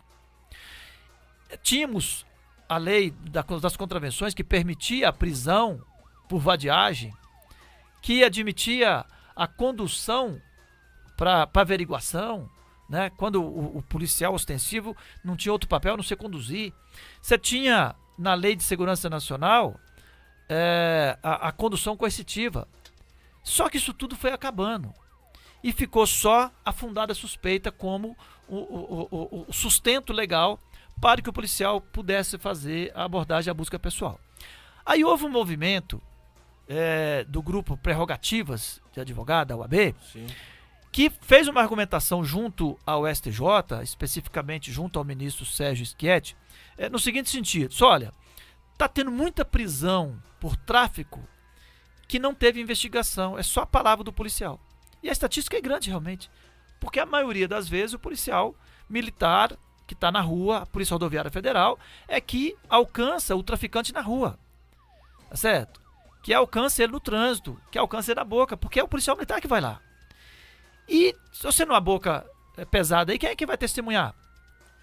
Tínhamos a lei das contravenções que permitia a prisão por vadiagem, que admitia a condução para averiguação, né? Quando o policial ostensivo não tinha outro papel a não ser conduzir. Você tinha na Lei de Segurança Nacional a condução coercitiva. Só que isso tudo foi acabando e ficou só a fundada suspeita como o sustento legal para que o policial pudesse fazer a abordagem à busca pessoal. Aí houve um movimento do grupo Prerrogativas de Advogado, da UAB, Sim. que fez uma argumentação junto ao STJ, especificamente junto ao ministro Sérgio Schietti, no seguinte sentido, olha, está tendo muita prisão por tráfico que não teve investigação, é só a palavra do policial. E a estatística é grande realmente, porque a maioria das vezes o policial militar que está na rua, a Polícia Rodoviária Federal, é que alcança o traficante na rua, tá certo? Que alcança ele no trânsito, que alcança ele na boca, porque é o policial militar que vai lá. E se você numa boca pesada aí, quem é que vai testemunhar?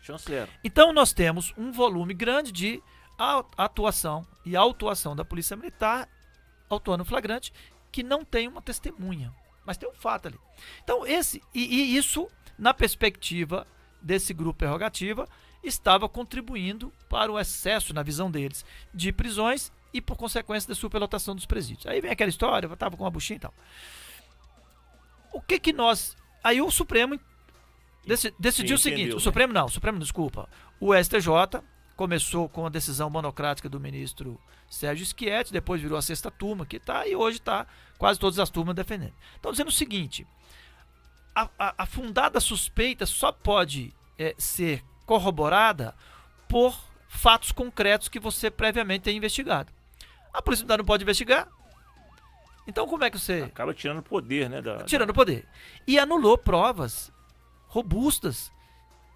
Chanceiro. Então nós temos um volume grande de atuação e autuação da Polícia Militar, autuando flagrante, que não tem uma testemunha, mas tem um fato ali. Então isso, na perspectiva desse grupo Prerrogativa, estava contribuindo para o excesso, na visão deles, de prisões e por consequência da superlotação dos presídios. Aí vem aquela história, eu estava com uma buchinha e tal. O que nós... Aí o Supremo decidiu o seguinte, o Supremo não, desculpa. O STJ começou com a decisão monocrática do ministro Sérgio Schietti, depois virou a sexta turma que está, e hoje está quase todas as turmas defendendo. Estão dizendo o seguinte, a fundada suspeita só pode ser corroborada por fatos concretos que você previamente tem investigado. A Polícia Militar não pode investigar, então como é que você... Acaba tirando o poder, né? Tirando o poder. E anulou provas robustas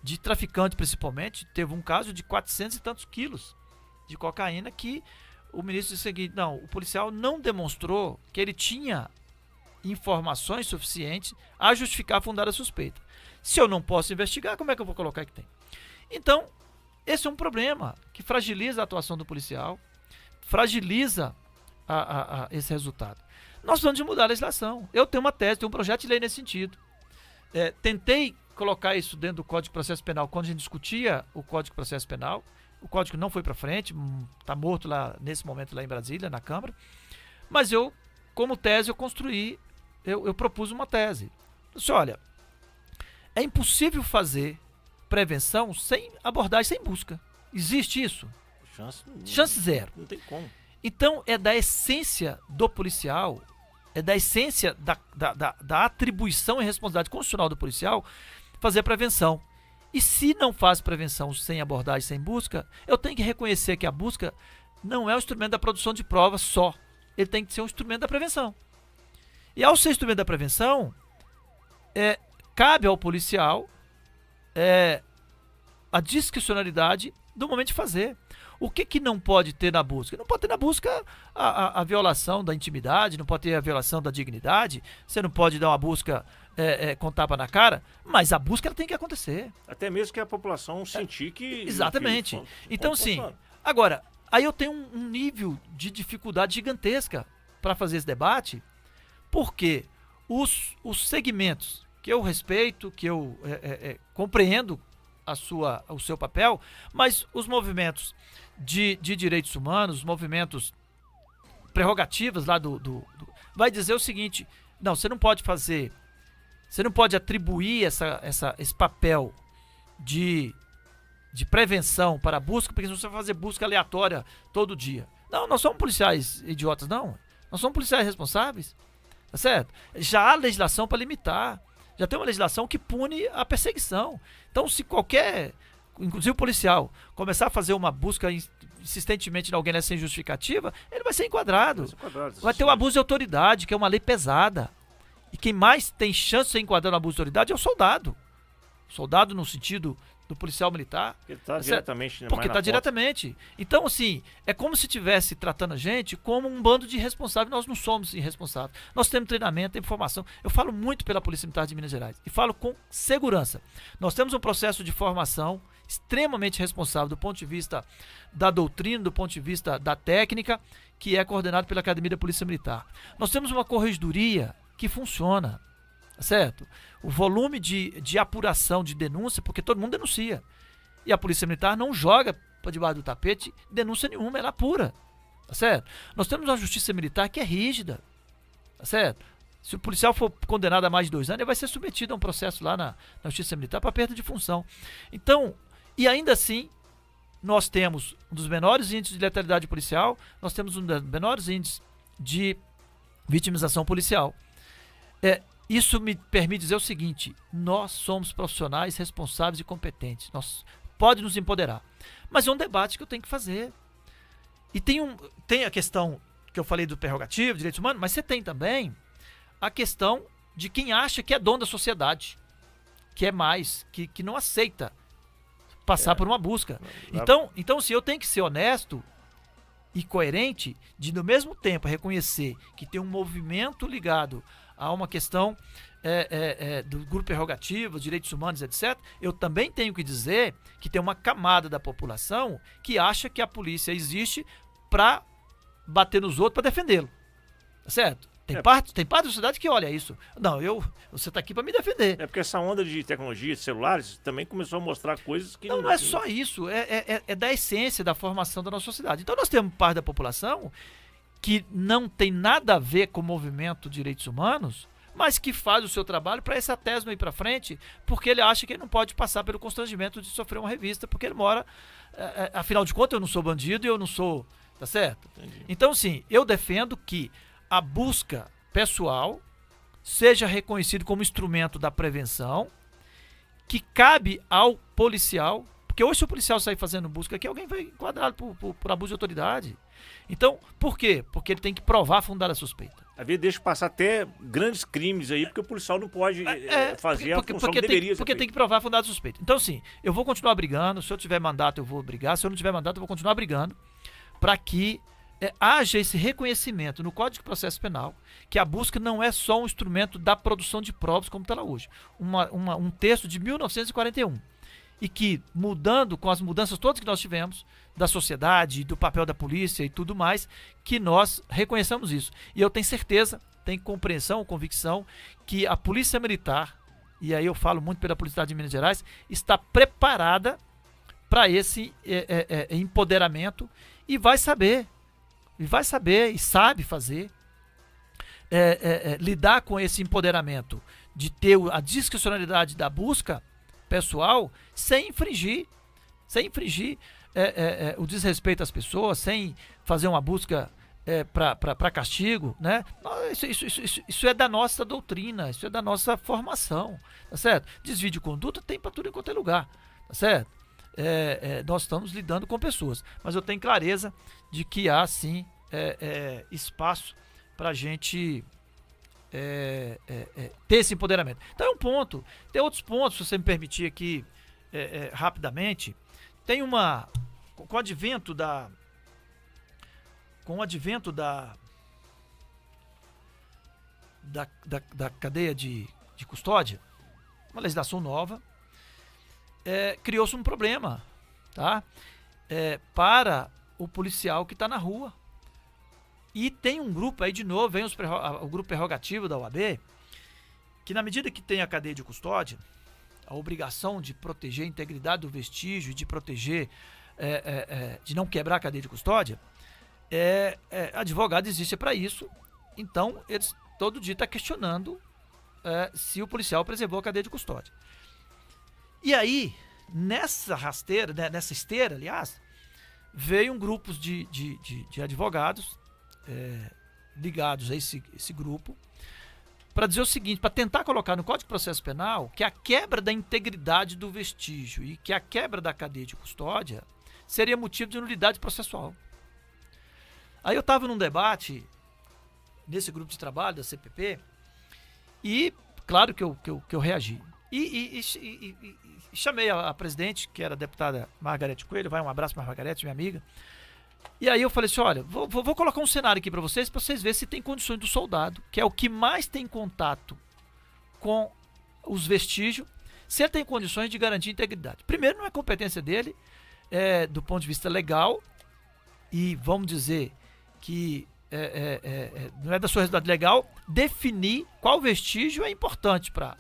de traficante, principalmente. Teve um caso de 400 e tantos quilos de cocaína que o ministro disse o seguinte, não, o policial não demonstrou que ele tinha informações suficientes a justificar a fundada suspeita. Se eu não posso investigar, como é que eu vou colocar que tem? Então, esse é um problema que fragiliza a atuação do policial, fragiliza esse resultado. Nós precisamos de mudar a legislação. Eu tenho uma tese, tenho um projeto de lei nesse sentido. Tentei colocar isso dentro do Código de Processo Penal quando a gente discutia o Código de Processo Penal. O código não foi para frente, está morto lá nesse momento lá em Brasília, na Câmara. Mas eu, como tese, eu propus uma tese. Disse, olha, é impossível fazer prevenção sem abordagem, sem busca. Existe isso? Chance zero. Não tem como. Então, é da essência do policial, é da essência da atribuição e responsabilidade constitucional do policial fazer prevenção. E se não faz prevenção sem abordagem, sem busca, eu tenho que reconhecer que a busca não é um instrumento da produção de provas só. Ele tem que ser um instrumento da prevenção. E ao ser instrumento da prevenção, cabe ao policial a discricionalidade do momento de fazer. O que não pode ter na busca? Não pode ter na busca a violação da intimidade, não pode ter a violação da dignidade, você não pode dar uma busca com tapa na cara, mas a busca ela tem que acontecer. Até mesmo que a população sentir que... Exatamente. Então, sim, agora, aí eu tenho um nível de dificuldade gigantesca para fazer esse debate, porque os segmentos que eu respeito, que eu compreendo o seu papel, mas os movimentos de direitos humanos, os movimentos prerrogativas lá vai dizer o seguinte: não, você não pode fazer, você não pode atribuir esse papel de prevenção para a busca, porque você vai fazer busca aleatória todo dia. Não, nós somos policiais idiotas, não. Nós somos policiais responsáveis, tá certo? Já há legislação para limitar. Já tem uma legislação que pune a perseguição. Então, se qualquer, inclusive o policial, começar a fazer uma busca insistentemente em alguém sem justificativa, ele vai ser enquadrado. Vai ter o abuso de autoridade, que é uma lei pesada. E quem mais tem chance de ser enquadrado no abuso de autoridade é o soldado. Soldado no sentido do policial militar. Porque está diretamente. Porque está diretamente. Então, assim, é como se estivesse tratando a gente como um bando de irresponsáveis. Nós não somos irresponsáveis. Nós temos treinamento, temos formação. Eu falo muito pela Polícia Militar de Minas Gerais. E falo com segurança. Nós temos um processo de formação extremamente responsável do ponto de vista da doutrina, do ponto de vista da técnica, que é coordenado pela Academia da Polícia Militar. Nós temos uma corregedoria que funciona. Certo? O volume de apuração, de denúncia, porque todo mundo denuncia. E a Polícia Militar não joga para debaixo do tapete denúncia nenhuma, ela apura. Tá certo? Nós temos uma justiça militar que é rígida. Tá certo? Se o policial for condenado a mais de 2 anos, ele vai ser submetido a um processo lá na justiça militar para perda de função. Então, e ainda assim, nós temos um dos menores índices de letalidade policial, nós temos um dos menores índices de vitimização policial. Isso me permite dizer o seguinte: nós somos profissionais responsáveis e competentes. Pode nos empoderar. Mas é um debate que eu tenho que fazer. E tem a questão que eu falei do prerrogativo, direitos humanos, mas você tem também a questão de quem acha que é dono da sociedade, que é mais, que não aceita passar por uma busca. Então, se eu tenho que ser honesto e coerente, de no mesmo tempo reconhecer que tem um movimento ligado a uma questão do grupo prerrogativo, direitos humanos, etc., eu também tenho que dizer que tem uma camada da população que acha que a polícia existe para bater nos outros, para defendê-lo. Certo? Tem parte da sociedade que olha isso. Não, você está aqui para me defender. É porque essa onda de tecnologia, de celulares, também começou a mostrar coisas que... Não é só isso, é da essência da formação da nossa sociedade. Então nós temos parte da população que não tem nada a ver com o movimento de direitos humanos, mas que faz o seu trabalho para essa tese não ir para frente, porque ele acha que ele não pode passar pelo constrangimento de sofrer uma revista, porque ele mora... afinal de contas, eu não sou bandido e eu não sou... Tá certo? Entendi. Então, sim, eu defendo que a busca pessoal seja reconhecido como instrumento da prevenção, que cabe ao policial, porque hoje se o policial sair fazendo busca aqui, alguém vai enquadrar por abuso de autoridade. Então, por quê? Porque ele tem que provar fundada a suspeita. Às vezes deixa passar até grandes crimes aí, porque o policial não pode fazer a função que deveria ser. Porque tem que provar fundada a suspeita. Então, sim, eu vou continuar brigando, se eu tiver mandato eu vou brigar, se eu não tiver mandato eu vou continuar brigando, para que haja esse reconhecimento no Código de Processo Penal, que a busca não é só um instrumento da produção de provas como está lá hoje. Um texto de 1941. E que, mudando com as mudanças todas que nós tivemos, da sociedade, do papel da polícia e tudo mais, que nós reconheçamos isso. E eu tenho certeza, tenho compreensão, convicção, que a Polícia Militar, e aí eu falo muito pela Polícia Militar de Minas Gerais, está preparada para esse empoderamento e vai saber e sabe fazer, lidar com esse empoderamento de ter a discricionalidade da busca pessoal sem infringir o desrespeito às pessoas, sem fazer uma busca para castigo, né? Isso é da nossa doutrina, isso é da nossa formação, tá certo? Desvio de conduta tem para tudo em qualquer lugar, tá certo? Nós estamos lidando com pessoas, mas eu tenho clareza de que há sim espaço para a gente ter esse empoderamento. Então é um ponto. Tem outros pontos, se você me permitir aqui rapidamente. Tem com o advento da cadeia de custódia, uma legislação nova, criou-se um problema, tá? Para o policial que está na rua. E tem um grupo aí, de novo, vem o grupo prerrogativo da OAB, que na medida que tem a cadeia de custódia, a obrigação de proteger a integridade do vestígio, de proteger, de não quebrar a cadeia de custódia, advogado existe para isso. Então, eles todo dia estão questionando se o policial preservou a cadeia de custódia. E aí, nessa rasteira, né, nessa esteira, aliás, veio um grupo de advogados ligados a esse grupo, para dizer o seguinte, para tentar colocar no Código de Processo Penal que a quebra da integridade do vestígio e que a quebra da cadeia de custódia seria motivo de nulidade processual. Aí eu estava num debate nesse grupo de trabalho da CPP e, claro que eu reagi. E chamei a presidente, que era a deputada Margarete Coelho, um abraço para a Margarete, minha amiga. E aí eu falei assim, olha, vou colocar um cenário aqui para vocês verem se tem condições do soldado, que é o que mais tem contato com os vestígios, se ele tem condições de garantir a integridade. Primeiro, não é competência dele, do ponto de vista legal, e vamos dizer que não é da sua responsabilidade legal definir qual vestígio é importante para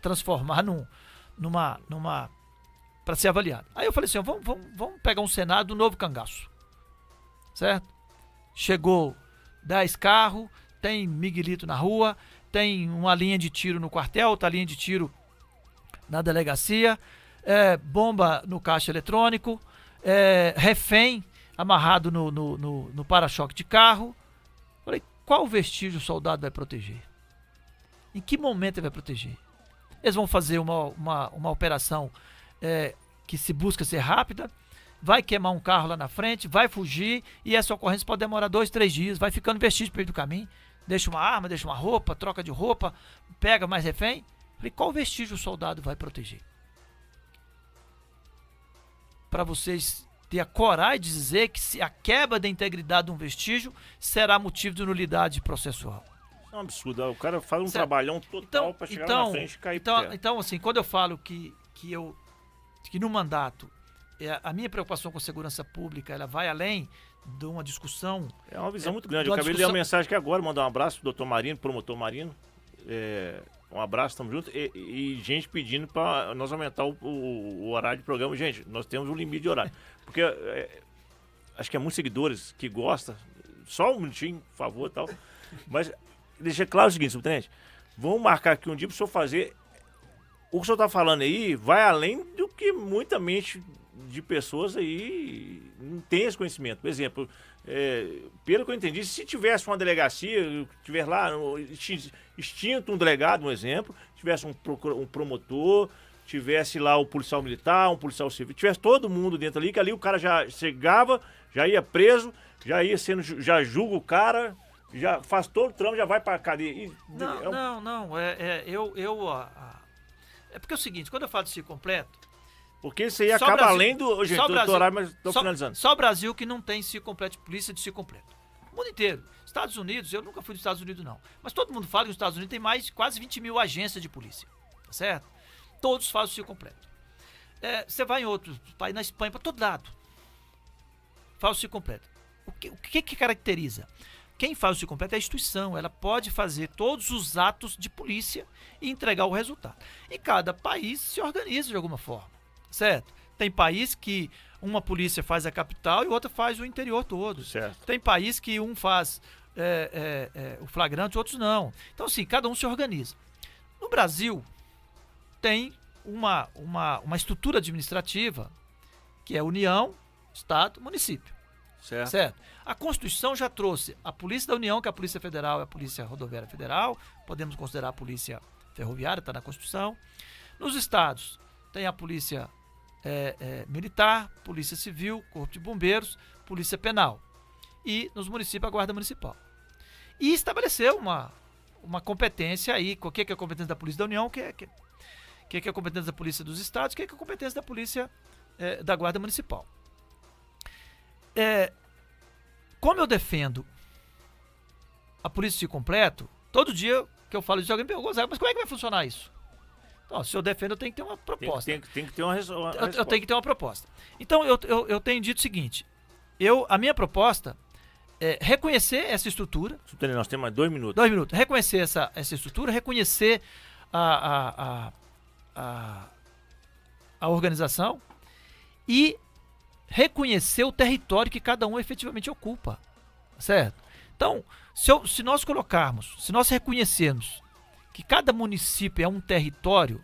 transformar para ser avaliado. Aí eu falei assim, vamos pegar um cenário do novo cangaço. Certo? Chegou 10 carros, tem Miguelito na rua, tem uma linha de tiro no quartel, outra linha de tiro na delegacia, bomba no caixa eletrônico, refém amarrado no para-choque de carro. Falei, qual vestígio o soldado vai proteger? Em que momento ele vai proteger? Eles vão fazer uma operação que se busca ser rápida, vai queimar um carro lá na frente, vai fugir, e essa ocorrência pode demorar 2, 3 dias, vai ficando vestígio no meio do caminho, deixa uma arma, deixa uma roupa, troca de roupa, pega mais refém. Falei, qual vestígio o soldado vai proteger? Para vocês ter a coragem de dizer que se a quebra da integridade de um vestígio será motivo de nulidade processual. É um absurdo, o cara faz um trabalhão total para chegar lá na frente e cair então, assim, quando eu falo que no mandato a minha preocupação com a segurança pública, ela vai além de uma discussão. É uma visão muito grande. Eu acabei de ler uma mensagem aqui agora, mandar um abraço pro doutor Marino, promotor Marino. Um abraço, tamo junto. E gente pedindo para nós aumentar o horário de programa. Gente, nós temos um limite de horário. Porque acho que é muitos seguidores que gostam. Só um minutinho, por favor, tal. Mas deixa claro o seguinte, subtenente. Vamos marcar aqui um dia para o senhor fazer. O que o senhor está falando aí vai além do que muita mente de pessoas aí não tem esse conhecimento. Por exemplo, pelo que eu entendi, se tivesse uma delegacia, tivesse lá extinto um delegado, um exemplo, tivesse um promotor, tivesse lá o policial militar, um policial civil, tivesse todo mundo dentro ali, que ali o cara já chegava, já ia preso, já julga o cara, já faz todo o trâmite, já vai pra cadeia. Não. É porque é o seguinte, quando eu falo de ciclo completo, porque isso aí acaba Brasil, além do... Gente, horário, mas estou finalizando. Só o Brasil que não tem ciclo completo de polícia de ciclo completo. O mundo inteiro. Estados Unidos, eu nunca fui dos Estados Unidos não. Mas todo mundo fala que os Estados Unidos tem quase 20 mil agências de polícia. Tá certo? Todos fazem o ciclo completo. Você vai em outros países, na Espanha, para todo lado. Faz o ciclo completo. O que caracteriza? Quem faz o ciclo completo é a instituição. Ela pode fazer todos os atos de polícia e entregar o resultado. E cada país se organiza de alguma forma. Certo? Tem país que uma polícia faz a capital e outra faz o interior todo. Certo. Tem país que um faz o flagrante, outros não. Então, assim, cada um se organiza. No Brasil, tem uma estrutura administrativa que é União, Estado, Município. Certo? A Constituição já trouxe a Polícia da União, que é a Polícia Federal, é a Polícia Rodoviária Federal, podemos considerar a Polícia Ferroviária, está na Constituição. Nos estados, tem a Polícia Militar, Polícia Civil, Corpo de Bombeiros, Polícia Penal. E nos municípios, a Guarda Municipal. E estabeleceu uma competência aí, o que é a competência da Polícia da União, o que é a competência da Polícia dos Estados, o que é a competência da Polícia da Guarda Municipal. Como eu defendo a polícia de completo, todo dia que eu falo isso, alguém me pergunta, mas como é que vai funcionar isso? Então, se eu defendo, eu tenho que ter uma proposta. Tem que ter uma resposta. Eu tenho que ter uma proposta. Então, eu tenho dito o seguinte, a minha proposta é reconhecer essa estrutura. Nós temos mais 2 minutos. 2 minutos. Reconhecer essa estrutura, reconhecer a organização e reconhecer o território que cada um efetivamente ocupa, certo? Então, se nós reconhecermos que cada município é um território,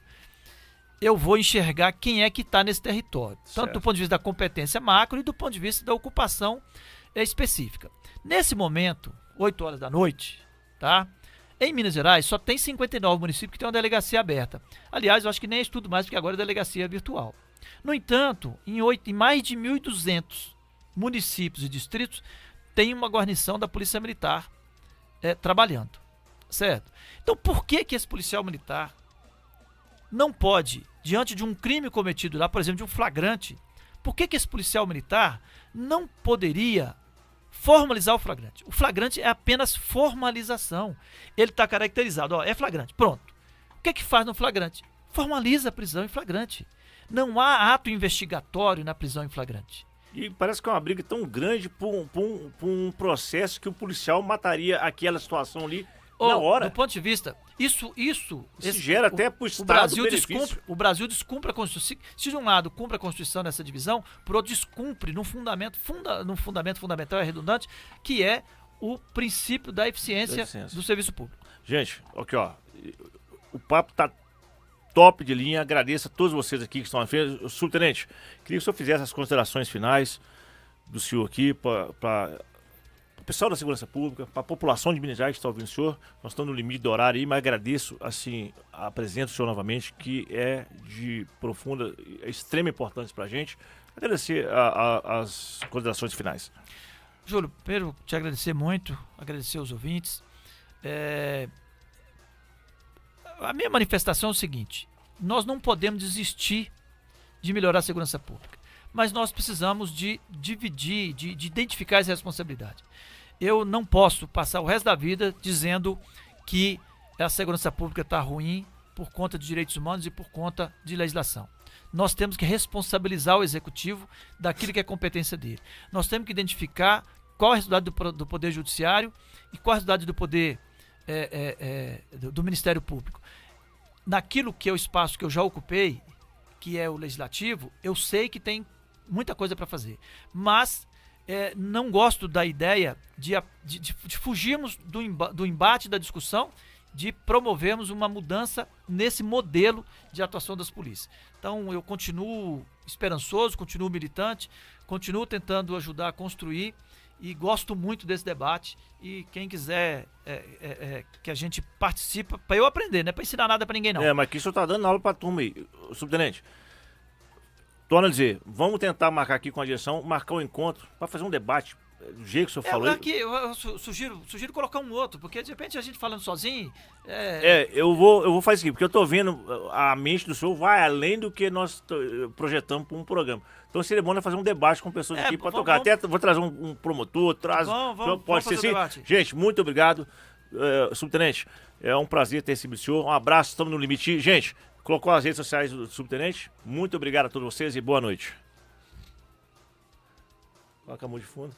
eu vou enxergar quem é que está nesse território, tanto do ponto de vista da competência macro e do ponto de vista da ocupação específica. Nesse momento, 8 horas da noite, tá? Em Minas Gerais, só tem 59 municípios que têm uma delegacia aberta. Aliás, eu acho que nem estudo mais, porque agora a delegacia é virtual. No entanto, em mais de 1.200 municípios e distritos, tem uma guarnição da Polícia Militar trabalhando, certo? Então, por que esse policial militar não pode, diante de um crime cometido lá, por exemplo, de um flagrante, por que esse policial militar não poderia formalizar o flagrante? O flagrante é apenas formalização. Ele está caracterizado, é flagrante, pronto. O que faz no flagrante? Formaliza a prisão em flagrante. Não há ato investigatório na prisão em flagrante. E parece que é uma briga tão grande por um processo que o policial mataria aquela situação ali na hora. Do ponto de vista, isso gera até para o Estado benefício. O Brasil descumpre a Constituição. Se de um lado cumpre a Constituição nessa divisão, por outro descumpre num fundamento fundamental e redundante, que é o princípio da eficiência do serviço público. Gente, aqui ó, o papo tá top de linha, agradeço a todos vocês aqui que estão na frente. Subtenente, queria que o senhor fizesse as considerações finais do senhor aqui para o pessoal da segurança pública, para a população de Minas Gerais que está ouvindo o senhor. Nós estamos no limite do horário aí, mas agradeço assim a presença do senhor novamente, que é de profunda, extrema importância para a gente. Agradecer as considerações finais. Júlio, primeiro te agradecer muito, agradecer aos ouvintes. A minha manifestação é o seguinte: nós não podemos desistir de melhorar a segurança pública, mas nós precisamos de dividir, de identificar essa responsabilidade. Eu não posso passar o resto da vida dizendo que a segurança pública está ruim por conta de direitos humanos e por conta de legislação. Nós temos que responsabilizar o executivo daquilo que é competência dele. Nós temos que identificar qual é a responsabilidade do Poder Judiciário e qual é a responsabilidade do Poder do Ministério Público. Naquilo que é o espaço que eu já ocupei, que é o legislativo, eu sei que tem muita coisa para fazer, mas não gosto da ideia de fugirmos do embate, da discussão, de promovermos uma mudança nesse modelo de atuação das polícias. Então eu continuo esperançoso, continuo militante, continuo tentando ajudar a construir e gosto muito desse debate. E quem quiser que a gente participe, para eu aprender, não é para ensinar nada para ninguém não. Mas aqui o senhor está dando aula para a turma aí, subtenente. Torna a dizer, vamos tentar marcar aqui com a direção, marcar um encontro para fazer um debate do jeito que o senhor falou. Aqui, eu sugiro colocar um outro, porque de repente a gente falando sozinho... Eu vou fazer isso aqui, porque eu estou vendo a mente do senhor vai além do que nós projetamos para um programa. Então seria bom fazer um debate com pessoas aqui para tocar. Até vou trazer um promotor, pode ser assim. Gente, muito obrigado, subtenente. É um prazer ter recebido o senhor. Um abraço, estamos no limite. Gente, colocou as redes sociais do subtenente. Muito obrigado a todos vocês e boa noite. Coloca a mão de fundo.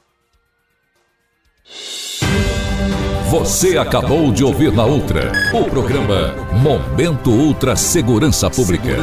Você acabou de ouvir na Ultra o programa Momento Ultra Segurança Pública.